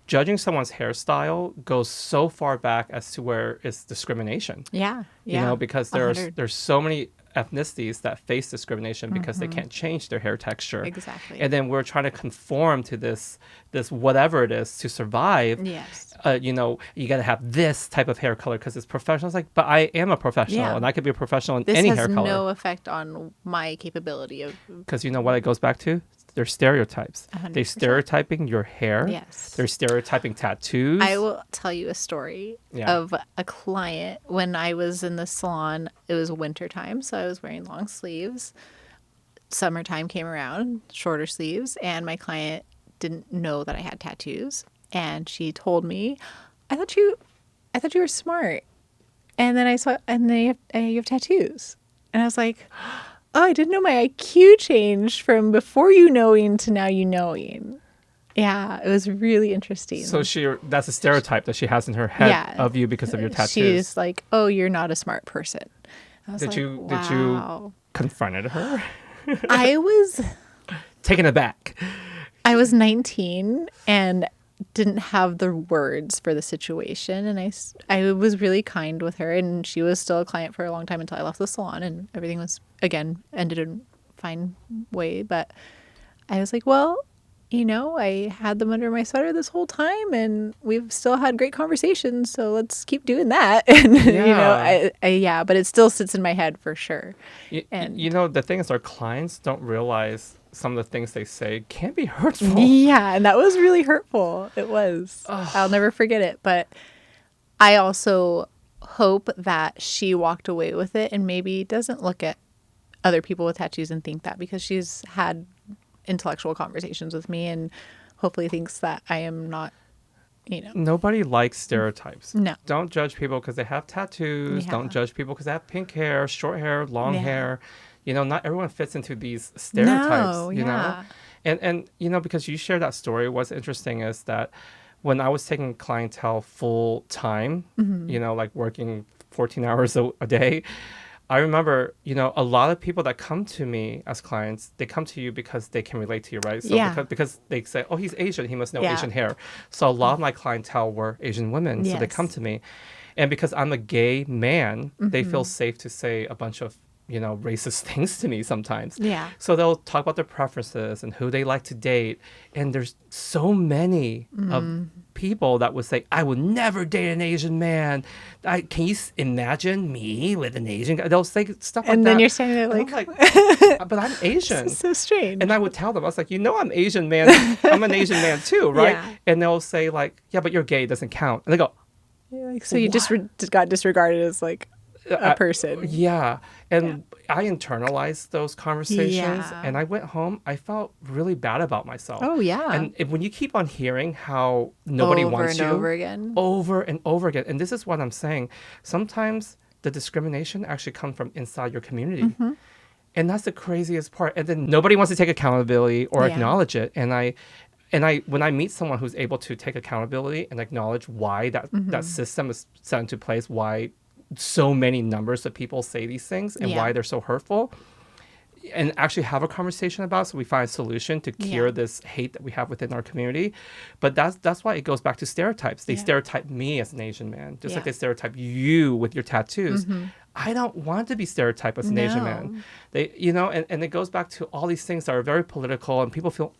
judging someone's hairstyle goes so far back as to where it's discrimination. Yeah. Yeah. Because 100. there's so many ethnicities that face discrimination because they can't change their hair texture. Exactly. And then we're trying to conform to this whatever it is to survive. Yes. You got to have this type of hair color because it's professional. It's like, but I am a professional Yeah. and I could be a professional in This any has hair color. no effect on my capability of. Because you know what it goes back to? They're stereotypes. They're 100%. stereotyping your hair. Yes. They're stereotyping tattoos. I will tell you a story of a client when I was in the salon. It was wintertime, so I was wearing long sleeves. Summertime came around, shorter sleeves, and my client didn't know that I had tattoos. And she told me, I thought you were smart. And then I saw, and then you have tattoos. And I was like, oh, I didn't know my IQ changed from before you knowing to now you knowing. Yeah, it was really interesting. So that's a stereotype that she has in her head of you because of your tattoos. She's like, oh, you're not a smart person. I was Did like, you wow. confronted her? I was Taken aback. 19 and didn't have the words for the situation, and I was really kind with her, and she was still a client for a long time until I left the salon, and everything was again ended in a fine way. But I was like, well, I had them under my sweater this whole time, and we've still had great conversations, so let's keep doing that. And but it still sits in my head for sure. And The thing is, our clients don't realize some of the things they say can be hurtful. yeah, and that was really hurtful. It was. I'll never forget it. But I also hope that she walked away with it and maybe doesn't look at other people with tattoos and think that, because she's had intellectual conversations with me and hopefully thinks that I am not, Nobody likes stereotypes. No. Don't judge people because they have tattoos. Yeah. Don't judge people because they have pink hair, short hair, long Yeah. hair. Not everyone fits into these stereotypes, No, you know? yeah. And because you shared that story, what's interesting is that when I was taking clientele full time, like working 14 hours a day, I remember, a lot of people that come to me as clients, they come to you because they can relate to you, right? So Yeah. because they say, oh, he's Asian, he must know Yeah. Asian hair. So a lot of my clientele were Asian women, so they Yes. come to me. And because I'm a gay man, they feel safe to say a bunch of, racist things to me sometimes. Yeah. So they'll talk about their preferences and who they like to date. And there's so many of people that would say, I would never date an Asian man. Can you imagine me with an Asian guy? They'll say stuff like that. And then you're standing there And like, I'm like, but I'm Asian. this is so strange. And I would tell them, I was like, I'm Asian man. I'm an Asian man too, right? Yeah. And they'll say like, yeah, but you're gay, it doesn't count. And they go, You're like, so you just got disregarded as like a person. yeah. And I internalized those conversations. Yeah. And I went home, I felt really bad about myself. Oh, yeah. And when you keep on hearing how nobody wants you over and over and over again, and this is what I'm saying, sometimes the discrimination actually comes from inside your community. Mm-hmm. And that's the craziest part. And then nobody wants to take accountability or Yeah. acknowledge it. And when I meet someone who's able to take accountability and acknowledge why that system is set into place, why so many numbers of people say these things and why they're so hurtful, and actually have a conversation about it so we find a solution to cure this hate that we have within our community. But that's why it goes back to stereotypes. They stereotype me as an Asian man, just like they stereotype you with your tattoos. I don't want to be stereotyped as an Asian man. They, and it goes back to all these things that are very political and people feel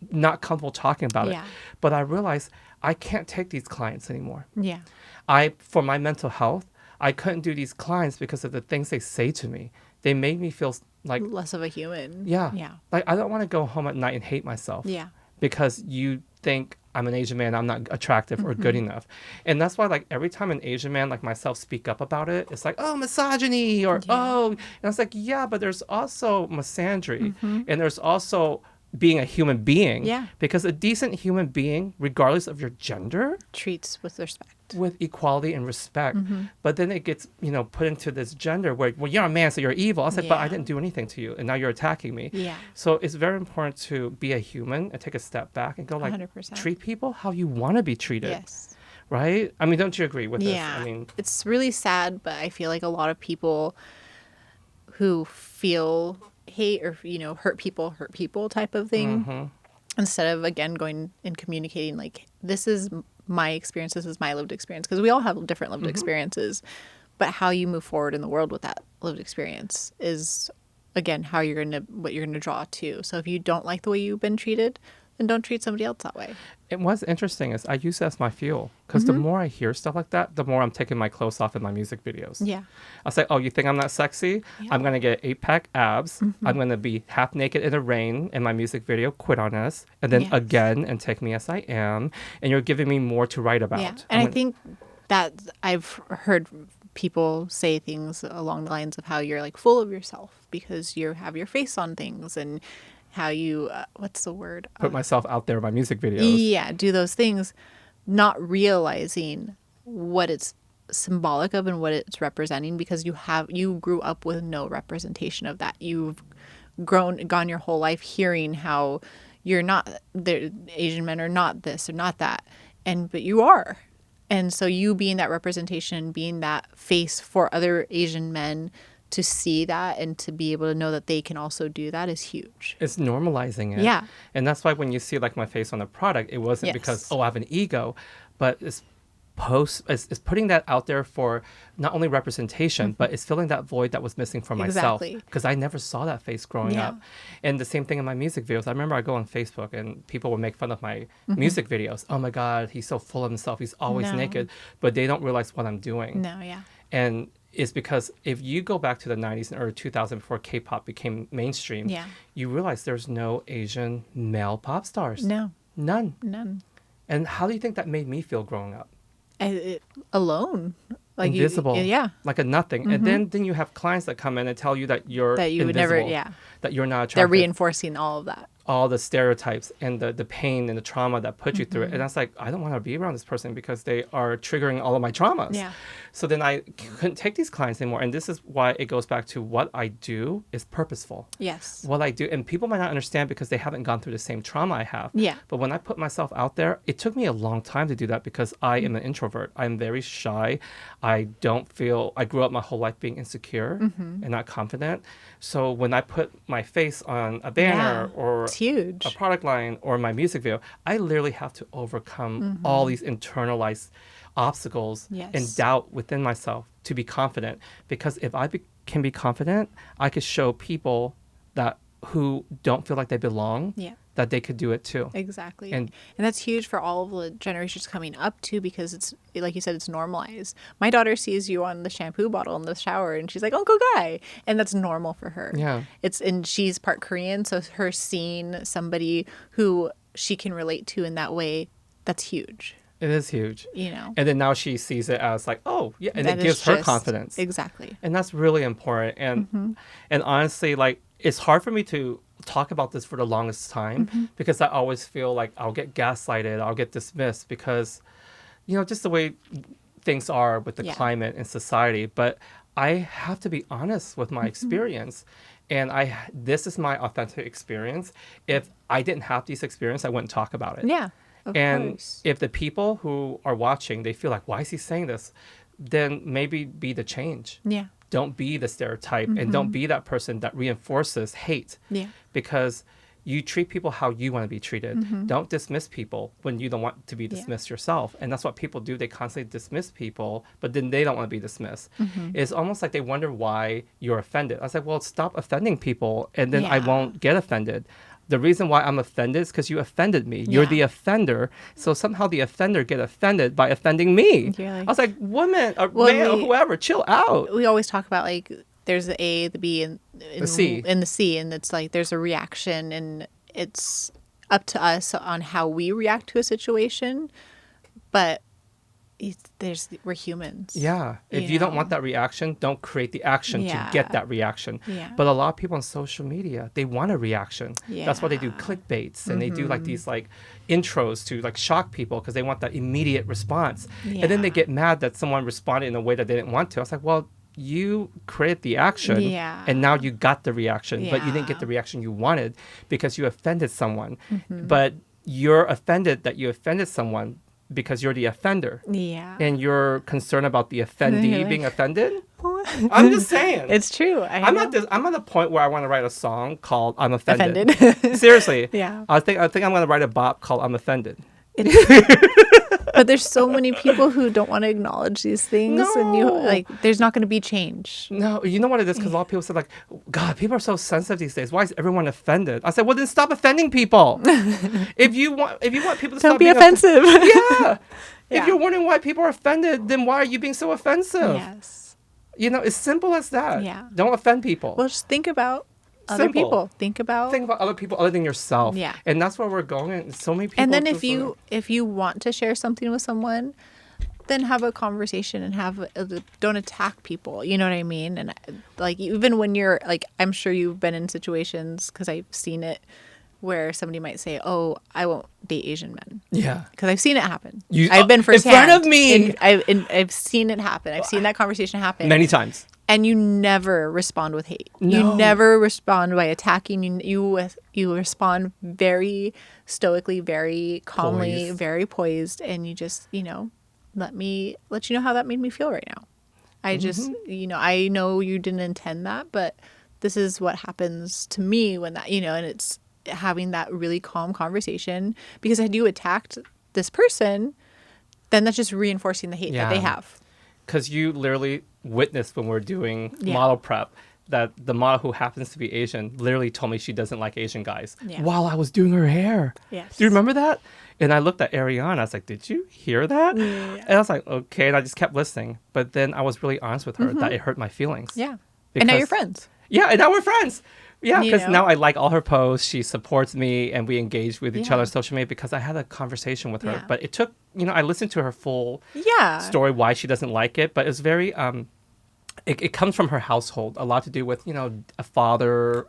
not comfortable talking about it. But I realized I can't take these clients anymore. Yeah. For my mental health, I couldn't do these clients because of the things they say to me. They made me feel like Less of a human. Yeah. Yeah. Like I don't want to go home at night and hate myself. Yeah. Because you think I'm an Asian man, I'm not attractive or good enough. And that's why like every time an Asian man like myself speak up about it, it's like, oh, misogyny or and I was like, yeah, but there's also misandry and there's also being a human being. Yeah. Because a decent human being, regardless of your gender, Treats with respect. with equality and respect. But then it gets, put into this gender where, well, you're a man, so you're evil. I was like, but I didn't do anything to you, and now you're attacking me. Yeah. So it's very important to be a human and take a step back and go like, 100%. treat people how you want to be treated. Yes. Right? I mean, don't you agree with this? Yeah. I mean, it's really sad, but I feel like a lot of people who feel hate or, hurt people type of thing, instead of, again, going and communicating like, this is my experience, this is my lived experience, because we all have different lived experiences, but how you move forward in the world with that lived experience is, again, what you're going to draw to. So if you don't like the way you've been treated, then don't treat somebody else that way. and what's interesting is I use it as my fuel because the more I hear stuff like that, the more I'm taking my clothes off in my music videos. Yeah. I'll say, oh, you think I'm not sexy? I'm going to get 8-pack abs. I'm going to be half naked in the rain in my music video, Quit on Us, and then again and Take Me As I Am. And you're giving me more to write about. Yeah. And I think that I've heard people say things along the lines of how you're like full of yourself because you have your face on things and how you, what's the word? Put myself out there in my music videos. Yeah, do those things, not realizing what it's symbolic of and what it's representing because you grew up with no representation of that. You've gone your whole life hearing how you're not, the Asian men are not this or not that, but you are. And so you being that representation, being that face for other Asian men to see that and to be able to know that they can also do that is huge. It's normalizing it. Yeah. And that's why when you see like my face on the product, it wasn't because, I have an ego, but it's putting that out there for not only representation, but it's filling that void that was missing from myself. Because I never saw that face growing up. And the same thing in my music videos. I remember I go on Facebook and people would make fun of my music videos. Oh my God, he's so full of himself. He's always naked. But they don't realize what I'm doing. No, yeah. And it's because if you go back to the 90s and early 2000s before K-pop became mainstream, you realize there's no Asian male pop stars. No. None. And how do you think that made me feel growing up? Alone. Like invisible. Like a nothing. And then you have clients that come in and tell you that you're that you invisible, would never, that you're not attractive. They're reinforcing all of that. All the stereotypes and the pain and the trauma that put you through it. And that's like, I don't want to be around this person because they are triggering all of my traumas. Yeah. So then I couldn't take these clients anymore. And this is why it goes back to what I do is purposeful. Yes. What I do, and people might not understand because they haven't gone through the same trauma I have. Yeah. But when I put myself out there, it took me a long time to do that because I am an introvert. I'm very shy. I grew up my whole life being insecure and not confident. So when I put my face on a banner or it's huge. A product line or my music video, I literally have to overcome all these internalized obstacles and doubt within myself to be confident. Because if I can be confident, I could show people that who don't feel like they belong, Yeah. that they could do it too. Exactly. And And that's huge for all of the generations coming up too, because it's like you said, it's normalized. My daughter sees you on the shampoo bottle in the shower and she's like, Uncle Guy. And that's normal for her. Yeah. And she's part Korean. So her seeing somebody who she can relate to in that way, that's huge. it is huge. You know, And then now she sees it as like, oh, yeah. And That it is gives her just- confidence. Exactly. And that's really important. And honestly, like, it's hard for me to talk about this for the longest time because I always feel like I'll get gaslighted, I'll get dismissed because, just the way things are with the Yeah. climate and society. But I have to be honest with my experience. And this is my authentic experience. If I didn't have these experiences, I wouldn't talk about it. Yeah. Of And course. if the people who are watching, they feel like, why is he saying this? Then maybe be the change. Yeah. Don't be the stereotype and don't be that person that reinforces hate. Yeah. Because you treat people how you want to be treated. Don't dismiss people when you don't want to be dismissed yourself. And that's what people do. They constantly dismiss people, but then they don't want to be dismissed. It's almost like they wonder why you're offended. I was like, well, stop offending people and then I Yeah. won't get offended. The reason why I'm offended is because you offended me. You're Yeah. the offender. So somehow the offender get offended by offending me. You're like- I was like, woman or Well, man or whoever, chill out. We always talk about like there's the A, the B, and The C. and the C, and it's like there's a reaction, and it's up to us on how we react to a situation. But we're humans. Yeah. If You you don't know? want that reaction, don't create the action to Yeah. get that reaction. Yeah. But a lot of people on social media, they want a reaction. That's why they do Yeah. clickbaits and they do like these like intros to like shock people because they want that immediate response. And then they Yeah. get mad that someone responded in a way that they didn't want to. I was like, well, you created the action Yeah. and now you got the reaction, but you didn't get Yeah. the reaction you wanted because you offended someone. But you're offended that you offended someone because you're the offender. Yeah. And you're concerned about the you're offendee like- being offended? I'm just saying. It's true. I'm at the point where I want to write a song called I'm Offended. Offended. Seriously. Yeah. I think I'm going to write a bop called I'm Offended. But there's so many people who don't want to acknowledge these things, and No. there's not going to be change. No, you know what it is? Because a lot of people say like, God, people are so sensitive these days. Why is everyone offended? I said, well, then stop offending people. if you want people to Don't stop be being offensive. Yeah. Yeah. If you're wondering why people are offended, then why are you being so offensive? Yes. It's simple as that. Yeah. Don't offend people. Well, just think about other Simple. people. Think about other people other than yourself. Yeah. And that's where we're going. And so many people. and then just if you want to share something with someone, then have a conversation and don't attack people. You know what I mean? And like even when you're like, I'm sure you've been in situations because I've seen it where somebody might say, "Oh, I won't date Asian men." Yeah. Because I've seen it happen. You- I've been in firsthand. front of me. I've seen it happen. I've seen that conversation happen. Many times. And you never respond with hate. No. You never respond by attacking. You respond very stoically, very calmly, Poised. very poised, and you just let you know how that made me feel right now. I just I know you didn't intend that, but this is what happens to me when that and it's having that really calm conversation, because had you attacked this person, then that's just reinforcing the hate that they Yeah. have. Because you literally witnessed when we're doing Yeah. model prep that the model who happens to be Asian literally told me she doesn't like Asian guys Yeah. while I was doing her hair. Yes. Do you remember that? And I looked at Ariana. I was like, did you hear that? And I was like, okay. And I just kept listening. But then I was really honest with her that it hurt my feelings. Yeah. And now you're Because- friends. Yeah, and now we're friends. Yeah, You because know? now I like all her posts. She supports me, and we engage with each Yeah. other on social media because I had a conversation with her. Yeah. But it took, I listened to her full Yeah. story why she doesn't like it. But it's very, it comes from her household. A lot to do with, a father,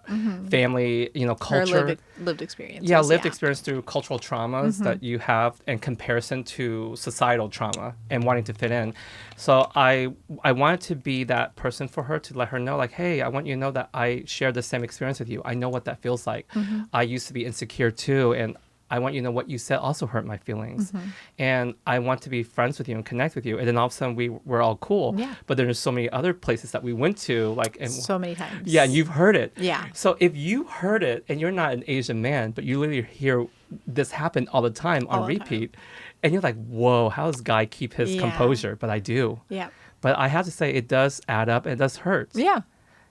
family, Her culture. lived experience. Yeah, lived experience through cultural traumas that you have in comparison to societal trauma and wanting to fit in. So I wanted to be that person for her to let her know, like, hey, I want you to know that I share the same experience with you. I know what that feels like. I used to be insecure too, and I want you to know what you said also hurt my feelings. And I want to be friends with you and connect with you. And then all of a sudden we're all cool. Yeah. But there's so many other places that we went to, like, and So many times. yeah, and you've heard it. Yeah. So if you heard it and you're not an Asian man, but you literally hear this happen all the time on All the time. repeat, and you're like, whoa, how does Guy keep his Yeah. composure? But I do. Yeah. But I have to say, it does add up and it does hurt. Yeah.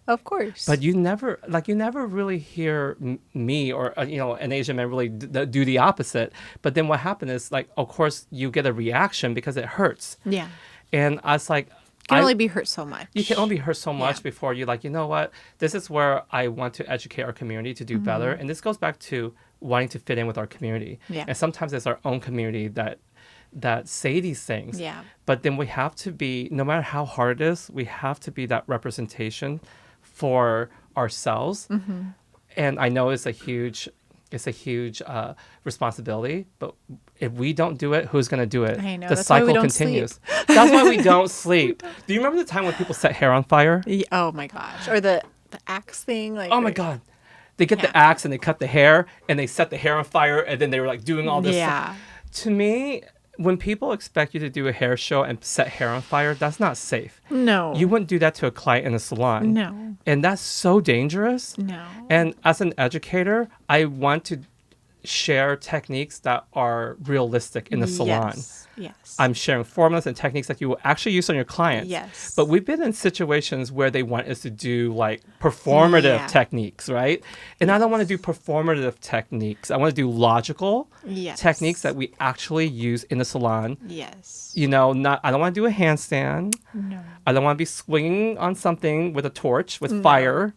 Of course. But you never really hear me or an Asian man really do the opposite. But then what happened is, like, of course you get a reaction because it hurts. Yeah. And I was like, You can only be hurt so much. You can only be hurt so much Yeah. before you're like, you know what? This is where I want to educate our community to do better. And this goes back to wanting to fit in with our community. Yeah. And sometimes it's our own community that say these things. Yeah. But then we have to be, no matter how hard it is, we have to be that representation for ourselves. And I know it's a huge responsibility, but if we don't do it, who's going to do it? I know, The that's why we cycle don't continues. That's why we don't sleep. Do you remember the time when people set hair on fire? Oh my gosh. Or the axe thing. Like, Oh my God. They get the axe and they cut the hair and they set the hair on fire and then they were like doing all this Yeah. stuff. To me, when people expect you to do a hair show and set hair on fire, that's not safe. No. You wouldn't do that to a client in a salon. No. And that's so dangerous. No. And as an educator, I want to share techniques that are realistic in the salon. Yes. I'm sharing formulas and techniques that you will actually use on your clients. Yes. But we've been in situations where they want us to do like performative techniques, right? And I don't want to do performative techniques. I want to do logical techniques that we actually use in the salon. Yes. I don't want to do a handstand. No. I don't want to be swinging on something with a torch with fire.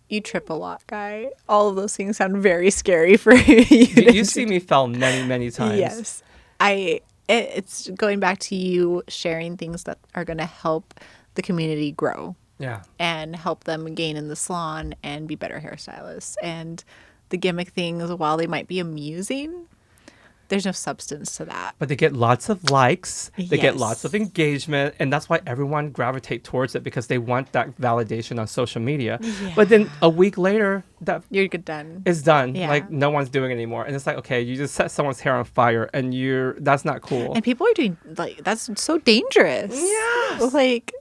You trip a lot, Guy. All of those things sound very scary for you. You see me fail many, many times. Yes. It's going back to you sharing things that are going to help the community grow. Yeah. And help them gain in the salon and be better hairstylists. And the gimmick things, while they might be amusing, there's no substance to that. But they get lots of likes, they get Yes. lots of engagement, and that's why everyone gravitate towards it because they want that validation on social media. Yeah. But then a week later, that You're good done. is done. Yeah. Like no one's doing it anymore. And it's like, okay, you just set someone's hair on fire and that's not cool. And people are doing, like, that's so dangerous. Yes. Like,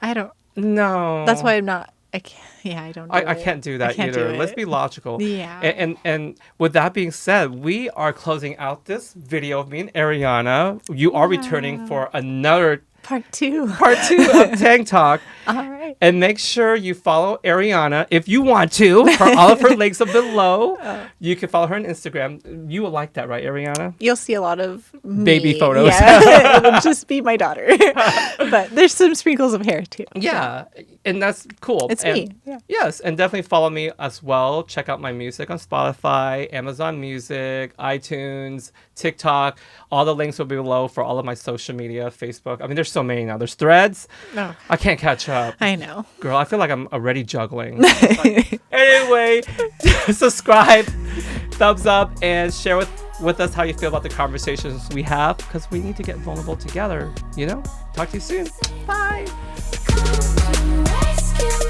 I don't, No. that's why I'm not, I can't, I don't do I it. can't do that I can't either. do Let's it. be logical. Yeah. And with that being said, we are closing out this video of me and Ariana. You are returning for another Part two. part 2 of Tang Talk. All right. And make sure you follow Ariana if you want to. All of her links are below. You can follow her on Instagram. You will like that, right, Ariana? You'll see a lot of Baby me. photos. Yeah. It'll just be my daughter. But there's some sprinkles of hair too. Yeah, and that's cool. It's and, me. Yeah. Yes, and definitely follow me as well. Check out my music on Spotify, Amazon Music, iTunes, TikTok. All the links will be below for all of my social media, Facebook. I mean, there's so many now. There's Threads. No. I can't catch up. I know. Girl, I feel like I'm already juggling. Anyway, subscribe, thumbs up, and share with us how you feel about the conversations we have because we need to get vulnerable together, Talk to you soon. Bye. Come to rescue